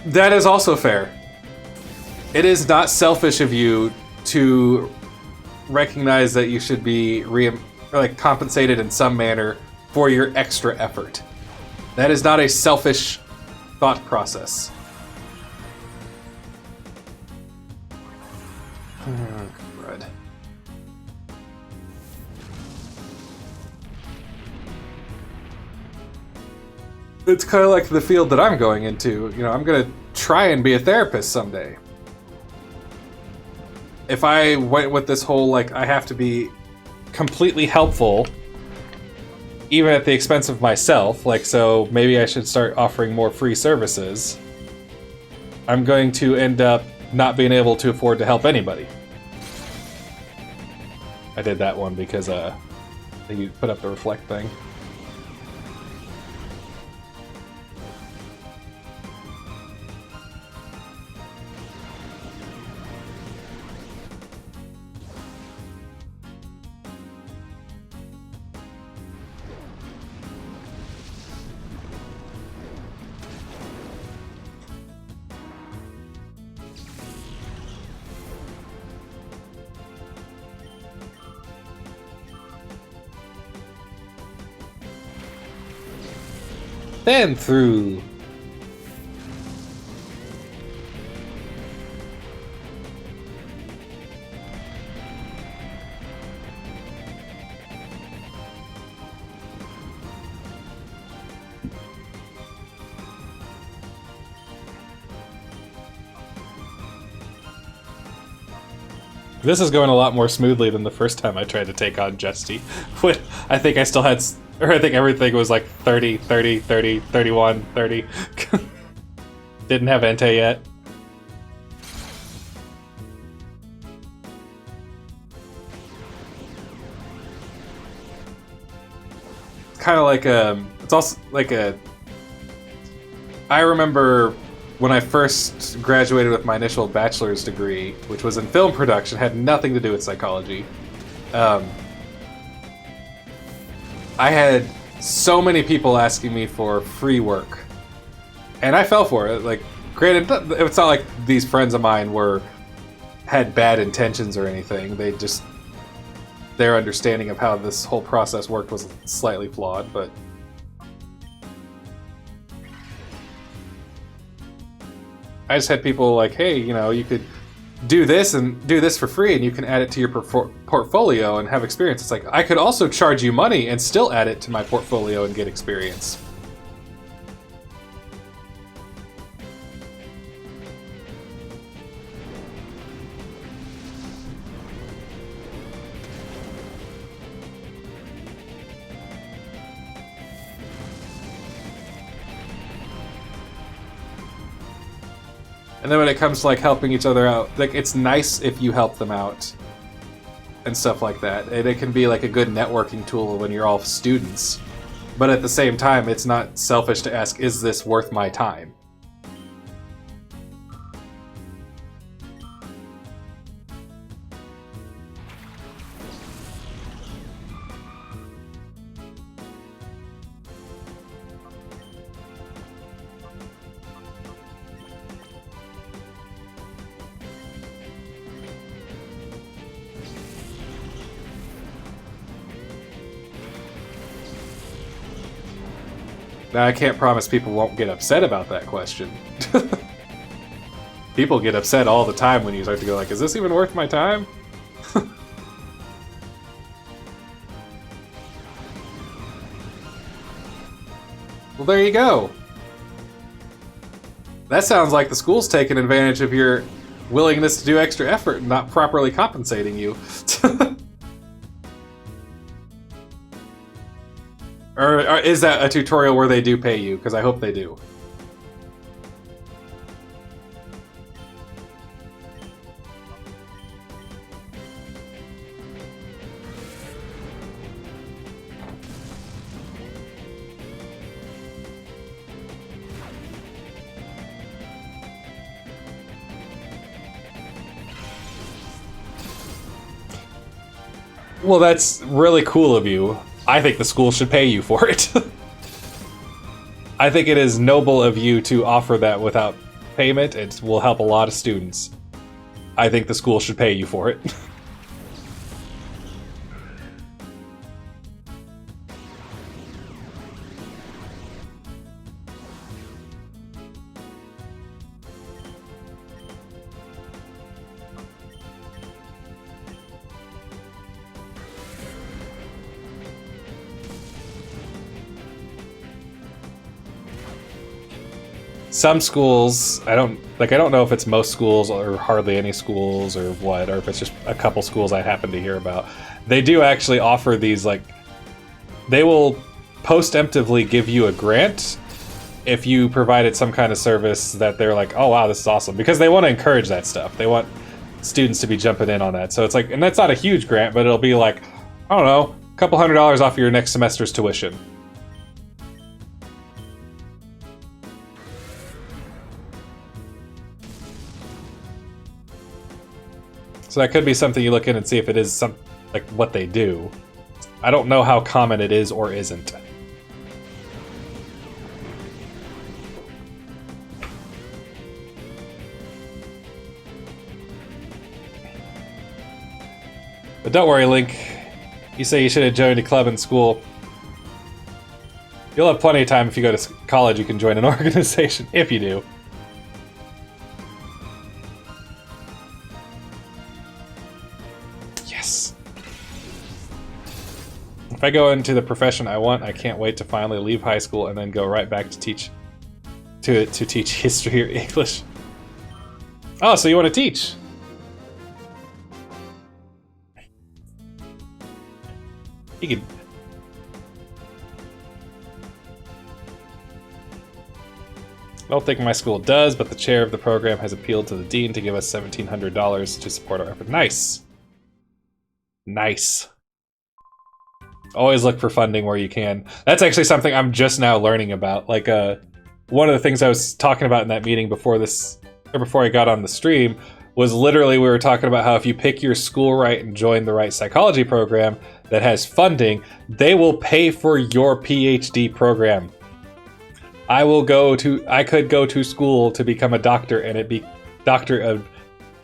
That is also fair. It is not selfish of you to recognize that you should be compensated in some manner for your extra effort. That is not a selfish thought process. Crud. It's kind of like the field that I'm going into. You know, I'm going to try and be a therapist someday. If I went with this whole, like, I have to be completely helpful, even at the expense of myself, like, so maybe I should start offering more free services, I'm going to end up not being able to afford to help anybody. I did that one because you put up the reflect thing. Then through. This is going a lot more smoothly than the first time I tried to take on Jesty. When I think I still had, or I think everything was like 30, 30, 30, 31, 30. Didn't have Entei yet. It's kind of like it's also like I remember when I first graduated with my initial bachelor's degree, which was in film production, had nothing to do with psychology. I had so many people asking me for free work, and I fell for it. Like, granted, it's not like these friends of mine had bad intentions or anything. Their understanding of how this whole process worked was slightly flawed, but I just had people like, hey, you know, you could do this and do this for free, and you can add it to your portfolio and have experience. It's like, I could also charge you money and still add it to my portfolio and get experience. And then when it comes to like helping each other out, like, it's nice if you help them out and stuff like that. And it can be like a good networking tool when you're all students. But at the same time, it's not selfish to ask, is this worth my time? Now, I can't promise people won't get upset about that question. People get upset all the time when you start to go like, is this even worth my time? Well, there you go. That sounds like the school's taking advantage of your willingness to do extra effort and not properly compensating you. Or is that a tutorial where they do pay you? Because I hope they do. Well, that's really cool of you. I think the school should pay you for it. I think it is noble of you to offer that without payment. It will help a lot of students. I think the school should pay you for it. Some schools, I don't know if it's most schools or hardly any schools or what, or if it's just a couple schools I happen to hear about. They do actually offer these, like, they will post-emptively give you a grant if you provided some kind of service that they're like, oh wow, this is awesome, because they want to encourage that stuff. They want students to be jumping in on that. So it's like, and that's not a huge grant, but it'll be like, I don't know, a couple $100 off your next semester's tuition. So that could be something you look in and see if it is some, like, what they do. I don't know how common it is or isn't. But don't worry, Link. You say you should have joined a club in school. You'll have plenty of time if you go to college. You can join an organization, if you do. Yes. If I go into the profession I want, I can't wait to finally leave high school and then go right back to teach history or English. Oh, so you want to teach? You could. I don't think my school does, but the chair of the program has appealed to the dean to give us $1,700 to support our effort. Nice. Nice. Always look for funding where you can. That's actually something I'm just now learning about. Like, one of the things I was talking about in that meeting before this, or before I got on the stream, was literally we were talking about how if you pick your school right and join the right psychology program that has funding, they will pay for your PhD program. I could go to school to become a doctor and it be doctor of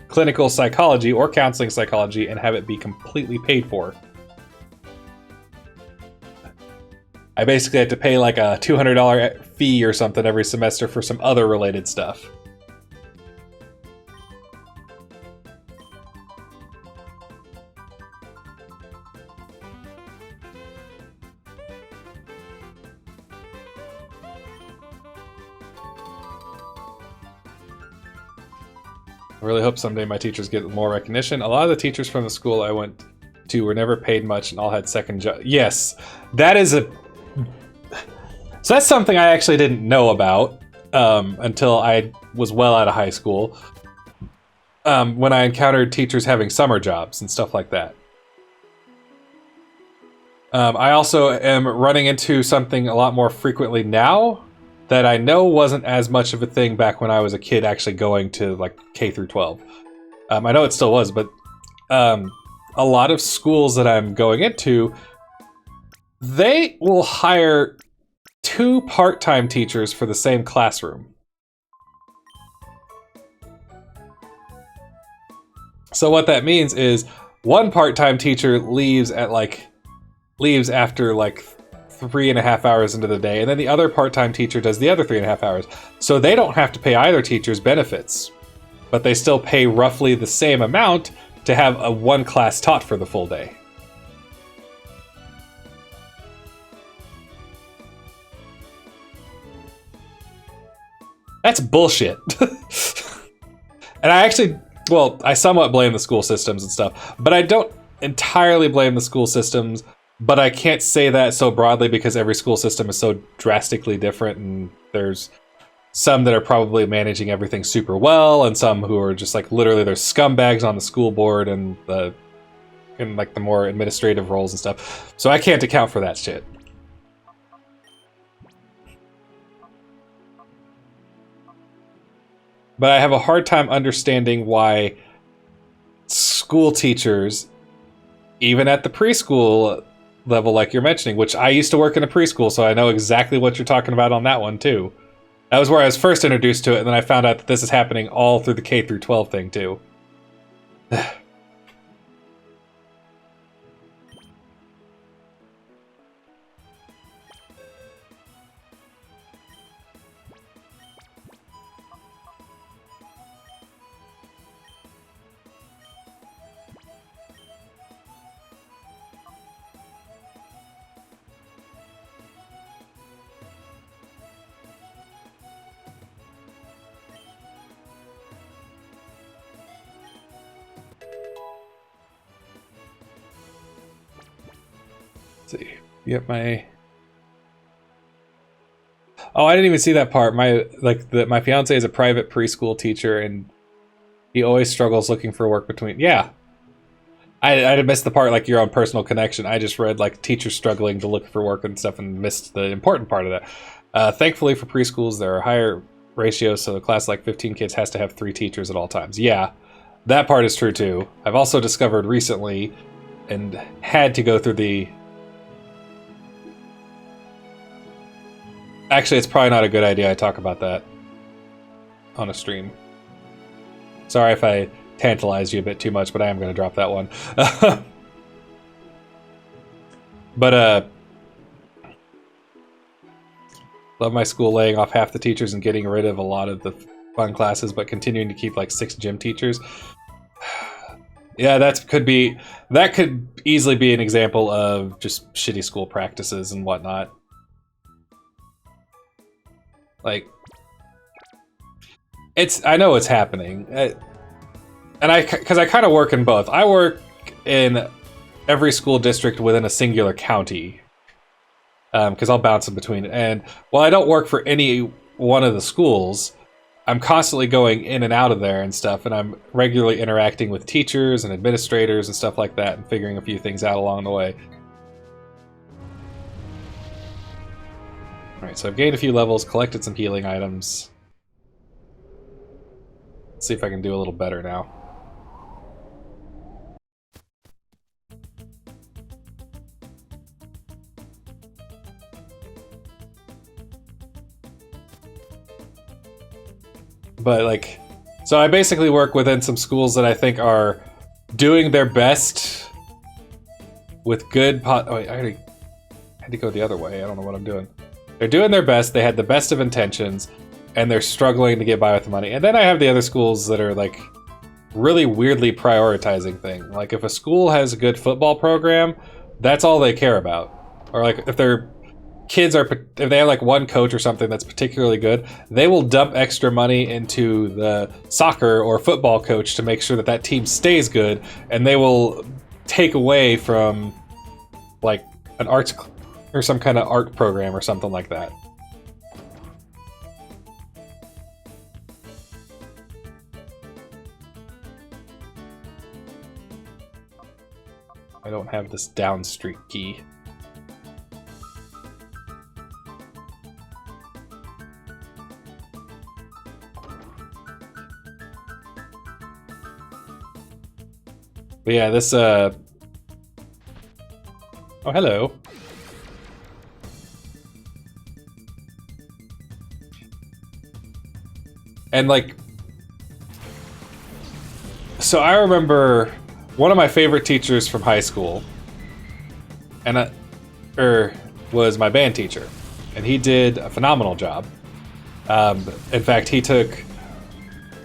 clinical psychology or counseling psychology and have it be completely paid for. I basically had to pay like a $200 fee or something every semester for some other related stuff. I really hope someday my teachers get more recognition. A lot of the teachers from the school I went to were never paid much and all had second jobs. Yes, that is a... So that's something I actually didn't know about until I was well out of high school. When I encountered teachers having summer jobs and stuff like that. I also am running into something a lot more frequently now that I know wasn't as much of a thing back when I was a kid actually going to like K through 12. I know it still was, but a lot of schools that I'm going into, they will hire 2 part-time teachers for the same classroom. So what that means is one part-time teacher leaves after like 3.5 hours into the day, and then the other part-time teacher does the other 3.5 hours. So they don't have to pay either teacher's benefits, but they still pay roughly the same amount to have a one class taught for the full day. That's bullshit. And I actually, well, I somewhat blame the school systems and stuff, but I don't entirely blame the school systems, but I can't say that so broadly because every school system is so drastically different, and there's some that are probably managing everything super well, and some who are just like literally there's scumbags on the school board and like the more administrative roles and stuff. So I can't account for that shit. But I have a hard time understanding why school teachers, even at the preschool level like you're mentioning, which I used to work in a preschool, so I know exactly what you're talking about on that one too. That was where I was first introduced to it, and then I found out that this is happening all through the K through 12 thing too. See, yep, my. Oh, I didn't even see that part. My fiance is a private preschool teacher, and he always struggles looking for work between. Yeah, I missed the part like your own personal connection. I just read like teachers struggling to look for work and stuff, and missed the important part of that. Thankfully for preschools, there are higher ratios, so a class like 15 kids has to have 3 teachers at all times. Yeah, that part is true too. I've also discovered recently, and had to go through the. Actually, it's probably not a good idea I talk about that on a stream. Sorry if I tantalized you a bit too much, but I am going to drop that one. But, love my school laying off half the teachers and getting rid of a lot of the fun classes, but continuing to keep like 6 gym teachers. Yeah, that could easily be an example of just shitty school practices and whatnot. Like, I know it's happening, because I kind of work in both. I work in every school district within a singular county, because I'll bounce in between. And while I don't work for any one of the schools, I'm constantly going in and out of there and stuff, and I'm regularly interacting with teachers and administrators and stuff like that, and figuring a few things out along the way. Alright, so I've gained a few levels, collected some healing items. Let's see if I can do a little better now. But, like, so I basically work within some schools that I think are doing their best with good oh, wait, I had to go the other way. I don't know what I'm doing. They're doing their best, they had the best of intentions, and they're struggling to get by with the money. And then I have the other schools that are like really weirdly prioritizing things. Like if a school has a good football program, that's all they care about. Or like if their kids if they have like one coach or something that's particularly good, they will dump extra money into the soccer or football coach to make sure that that team stays good, and they will take away from like an arts or some kind of art program or something like that. I don't have this down street key. But yeah, this oh, hello. And like, so I remember one of my favorite teachers from high school, and was my band teacher, and he did a phenomenal job. In fact, he took...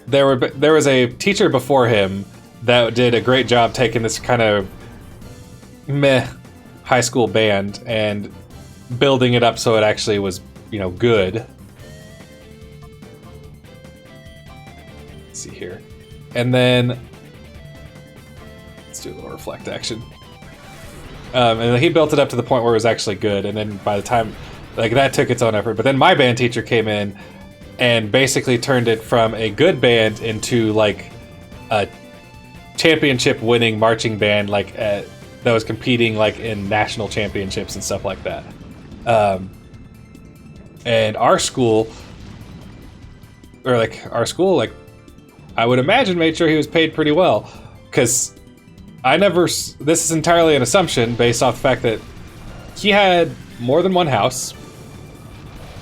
There was a teacher before him that did a great job taking this kind of meh high school band and building it up so it actually was, you know, good. Let's see here. And then let's do a little reflect action. And then he built it up to the point where it was actually good, and then by the time, like, that took its own effort. But then my band teacher came in and basically turned it from a good band into like a championship winning marching band, like that was competing like in national championships and stuff like that. And our school, I would imagine made sure he was paid pretty well, because this is entirely an assumption based off the fact that he had more than one house.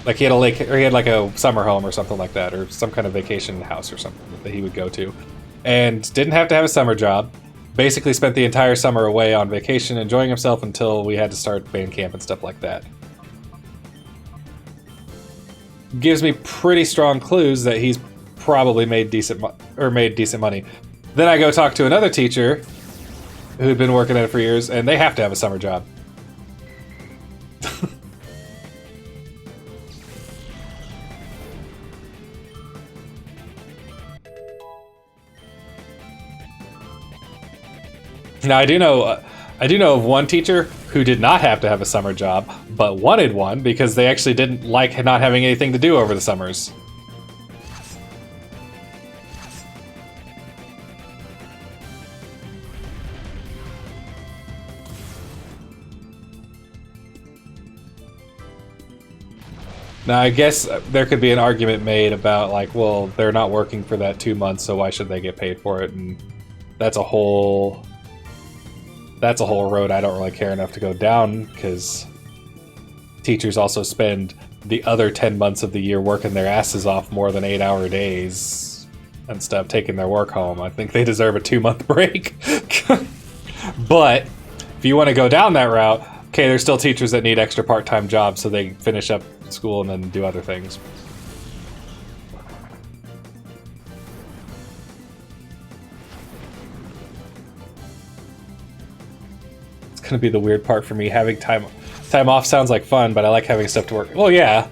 Like he had a lake, or he had like a summer home or something like that, or some kind of vacation house or something that he would go to, and didn't have to have a summer job. Basically spent the entire summer away on vacation, enjoying himself until we had to start band camp and stuff like that. Gives me pretty strong clues that he's probably made decent money. Then I go talk to another teacher who'd been working at it for years, and they have to have a summer job. Now I do know of one teacher who did not have to have a summer job, but wanted one because they actually didn't like not having anything to do over the summers. Now, I guess there could be an argument made about, like, well, they're not working for that 2 months, so why should they get paid for it? And that's a whole road I don't really care enough to go down, because teachers also spend the other 10 months of the year working their asses off more than 8-hour days and stuff, taking their work home. I think they deserve a 2-month break. But if you want to go down that route, okay, there's still teachers that need extra part-time jobs so they finish up school and then do other things. It's gonna be the weird part for me. Having time off sounds like fun, but I like having stuff to work. Well, yeah.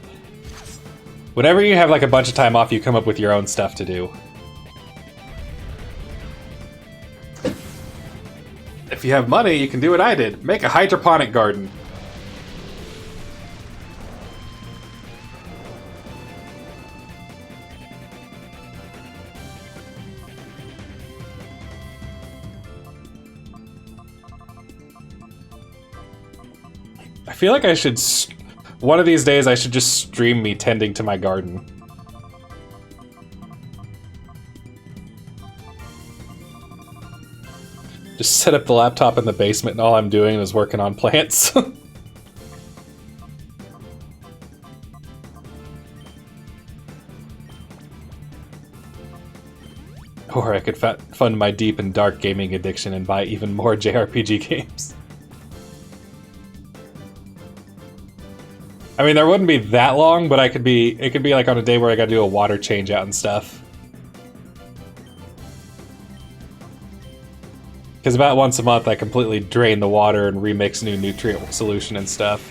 Whenever you have like a bunch of time off, you come up with your own stuff to do. If you have money, you can do what I did. Make a hydroponic garden. I feel like I should... One of these days, I should just stream me tending to my garden. Just set up the laptop in the basement and all I'm doing is working on plants. Or I could fund my deep and dark gaming addiction and buy even more JRPG games. I mean, there wouldn't be that long, but it could be like on a day where I gotta do a water change out and stuff. Because about once a month I completely drain the water and remix new nutrient solution and stuff.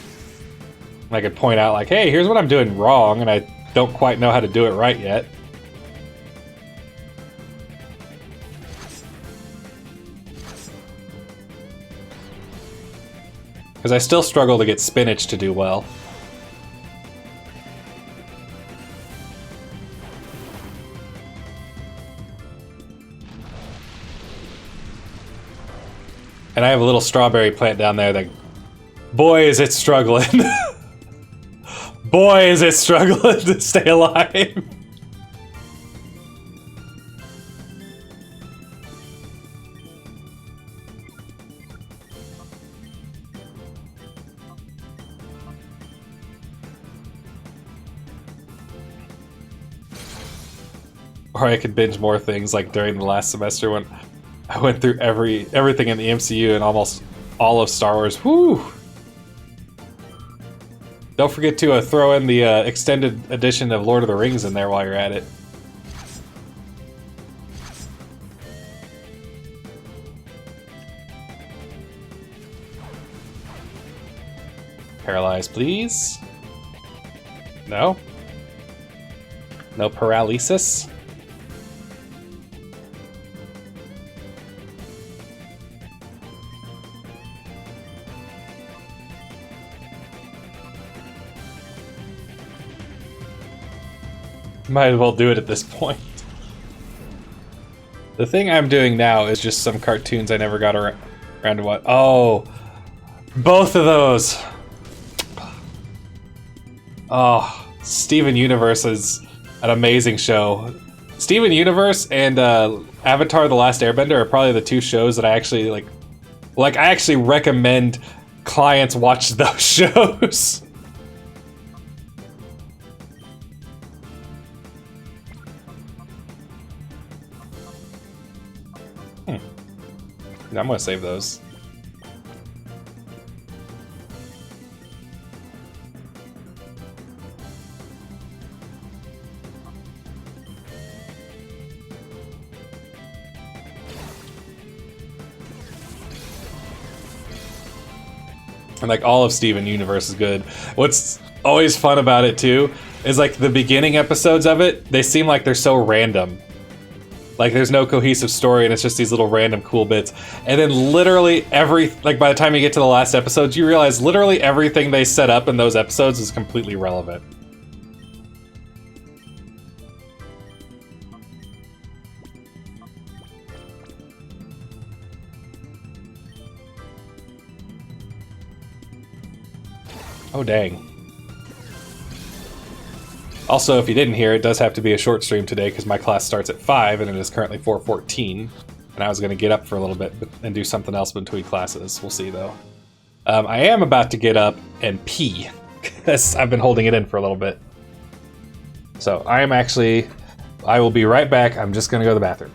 I could point out like, hey, here's what I'm doing wrong, and I don't quite know how to do it right yet. Because I still struggle to get spinach to do well. And I have a little strawberry plant down there that, boy, is it struggling. Boy, is it struggling to stay alive. Or I could binge more things like during the last semester when I went through everything in the MCU and almost all of Star Wars. Whew! Don't forget to throw in the extended edition of Lord of the Rings in there while you're at it. Paralyze, please. No? No paralysis? Might as well do it at this point. The thing I'm doing now is just some cartoons I never got around to watch. Oh, both of those. Oh, Steven Universe is an amazing show. Steven Universe and Avatar: The Last Airbender are probably the two shows that I actually like. Like, I actually recommend clients watch those shows. I'm gonna save those. And like all of Steven Universe is good. What's always fun about it too is like the beginning episodes of it, they seem like they're so random. Like there's no cohesive story and it's just these little random cool bits. And then literally like by the time you get to the last episodes, you realize literally everything they set up in those episodes is completely relevant. Oh, dang. Also, if you didn't hear, it does have to be a short stream today because my class starts at 5 and it is currently 4:14. And I was going to get up for a little bit and do something else between classes. We'll see, though. I am about to get up and pee because I've been holding it in for a little bit. So I will be right back. I'm just going to go to the bathroom.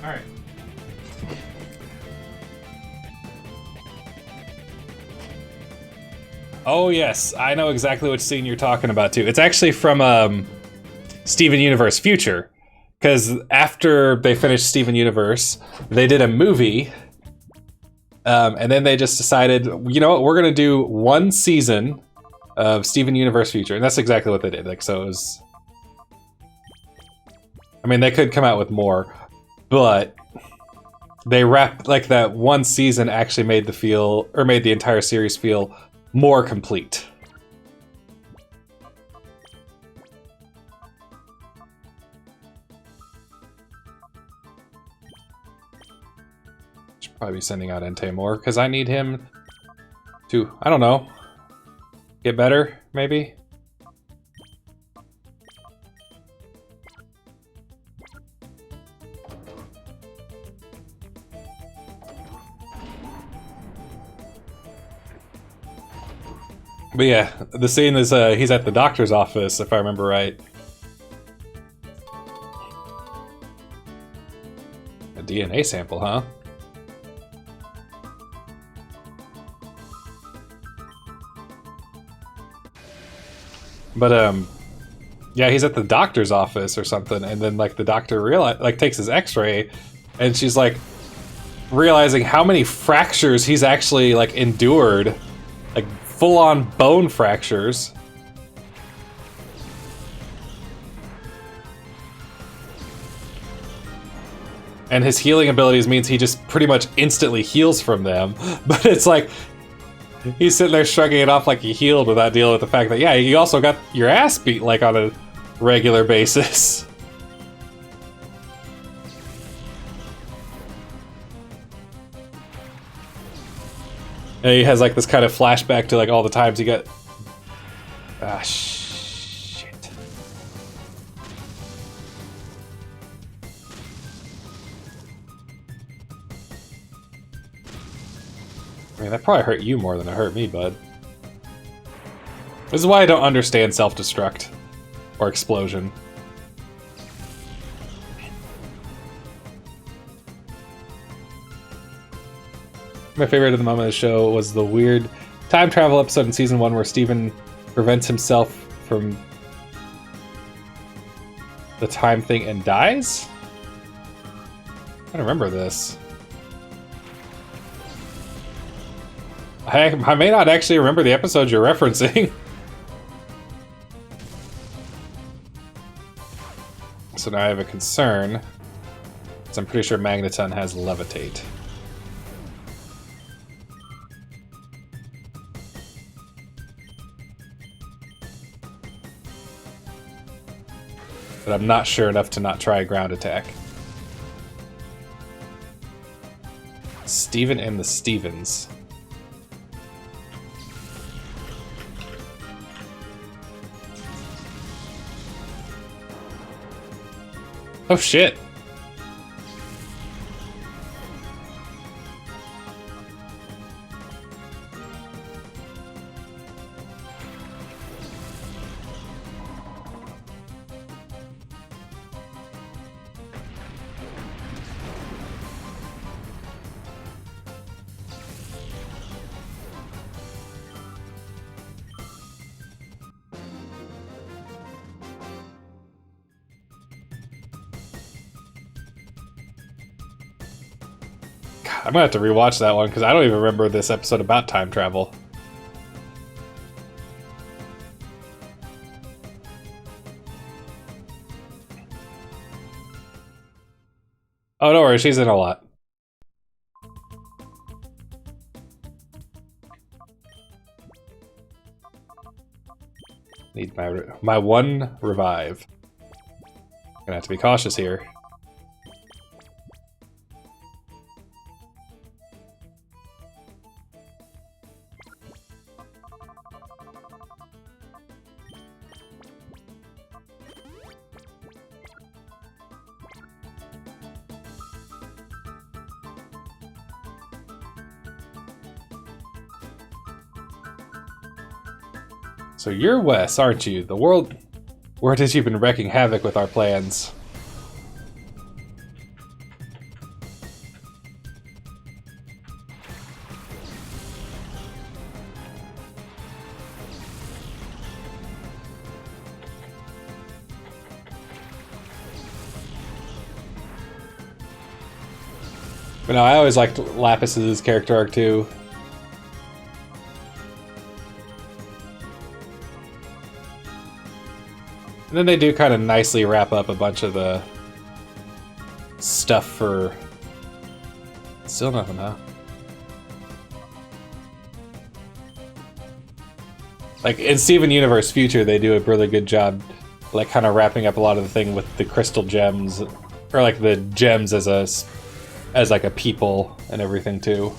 All right. Oh yes, I know exactly which scene you're talking about too. It's actually from Steven Universe Future, because after they finished Steven Universe, they did a movie, and then they just decided, you know what, we're gonna do one season of Steven Universe Future, and that's exactly what they did. Like, so it was. I mean, they could come out with more, but they wrapped, like, that one season actually made the entire series feel more complete. Should probably be sending out Entei more, because I need him to, I don't know, get better, maybe? But yeah, the scene is he's at the doctor's office, if I remember right. A DNA sample, huh? But yeah, he's at the doctor's office or something, and then like the doctor takes his X-ray, and she's like realizing how many fractures he's actually like endured, like full-on bone fractures. And his healing abilities means he just pretty much instantly heals from them. But it's like, he's sitting there shrugging it off like he healed without dealing with the fact that, yeah, you also got your ass beat like on a regular basis. And he has like this kind of flashback to like all the times he got... Ah, shit. I mean, that probably hurt you more than it hurt me, bud. This is why I don't understand self-destruct or explosion. My favorite of the moment of the show was the weird time travel episode in season 1 where Steven prevents himself from the time thing and dies? I don't remember this. I may not actually remember the episode you're referencing. So now I have a concern, because I'm pretty sure Magneton has Levitate. But I'm not sure enough to not try a ground attack. Steven and the Stevens. Oh shit! I'm gonna have to rewatch that one because I don't even remember this episode about time travel. Oh, don't worry, she's in a lot. Need my one revive. Gonna have to be cautious here. So you're Wes, aren't you? The world has you been wrecking havoc with our plans. But no, I always liked Lapis's character arc too. And then they do kind of nicely wrap up a bunch of the stuff for... Still nothing, huh? Like, in Steven Universe Future, they do a really good job, like, kind of wrapping up a lot of the thing with the crystal gems, or like the gems as like a people and everything too.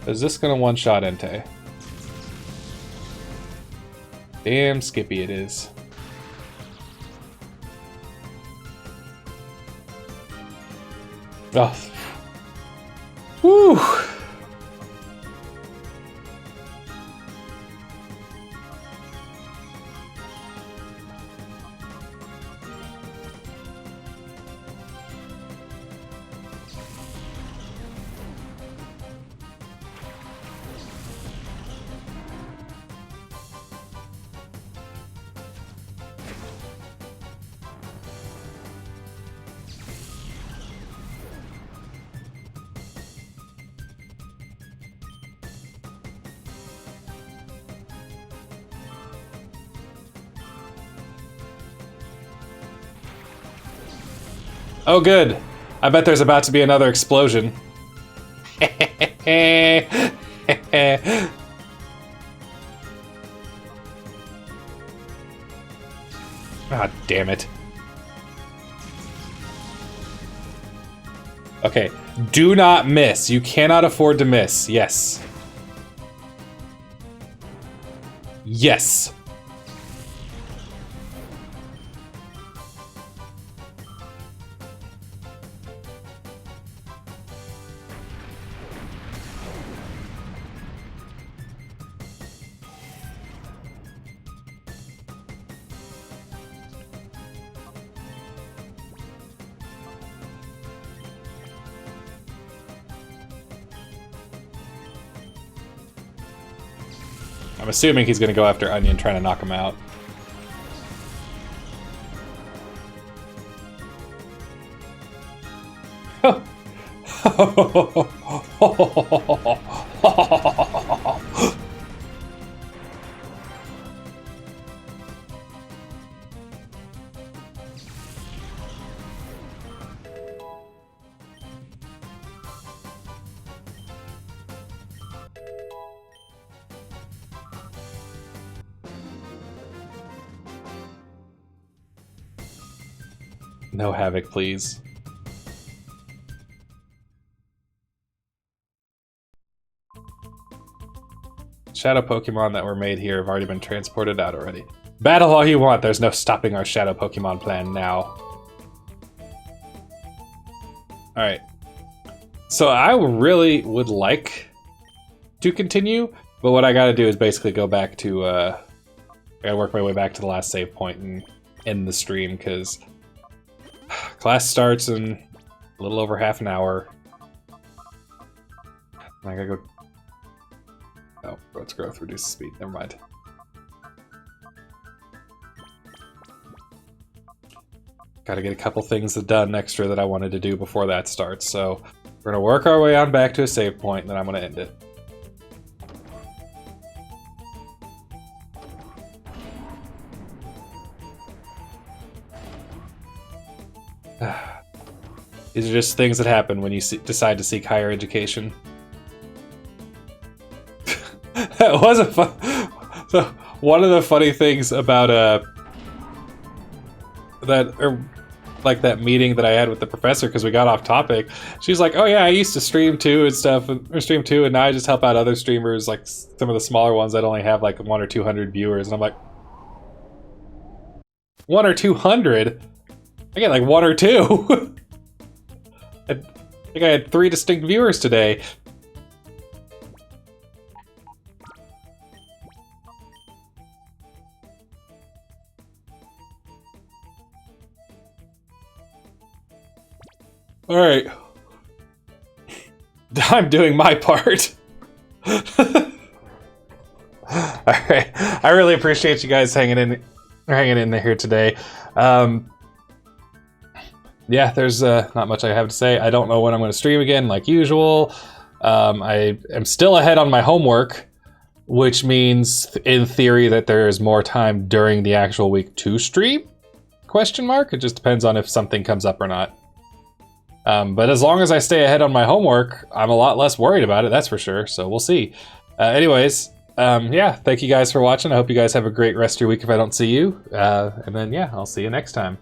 Is this gonna one-shot Entei? Damn Skippy it is. Oh. Whew. Oh, good. I bet there's about to be another explosion. Ah, damn it. Okay, do not miss. You cannot afford to miss. Yes. Yes. I'm assuming he's going to go after Onion, trying to knock him out. No Havoc, please. Shadow Pokemon that were made here have already been transported out already. Battle all you want, there's no stopping our Shadow Pokemon plan now. Alright. So I really would like to continue, but what I gotta do is basically go back to, I gotta work my way back to the last save point and end the stream, because class starts in a little over half an hour. I gotta go. Oh, road's growth reduces speed. Never mind. Gotta get a couple things done extra that I wanted to do before that starts. So we're gonna work our way on back to a save point, and then I'm gonna end it. These are just things that happen when you decide to seek higher education. That was a fun. So one of the funny things about that meeting that I had with the professor, because we got off topic. She's like, "Oh yeah, I used to stream too and stuff, or stream too, and now I just help out other streamers, like some of the smaller ones that only have like 100 or 200 viewers." And I'm like, 1 or 200? I get like 1 or 2. I think I had 3 distinct viewers today. All right. I'm doing my part. All right. I really appreciate you guys hanging in there here today. Yeah, there's not much I have to say. I don't know when I'm going to stream again, like usual. I am still ahead on my homework, which means, in theory, that there is more time during the actual week to stream? Question mark? It just depends on if something comes up or not. But as long as I stay ahead on my homework, I'm a lot less worried about it, that's for sure. So we'll see. Anyways, yeah, thank you guys for watching. I hope you guys have a great rest of your week if I don't see you. And then, yeah, I'll see you next time.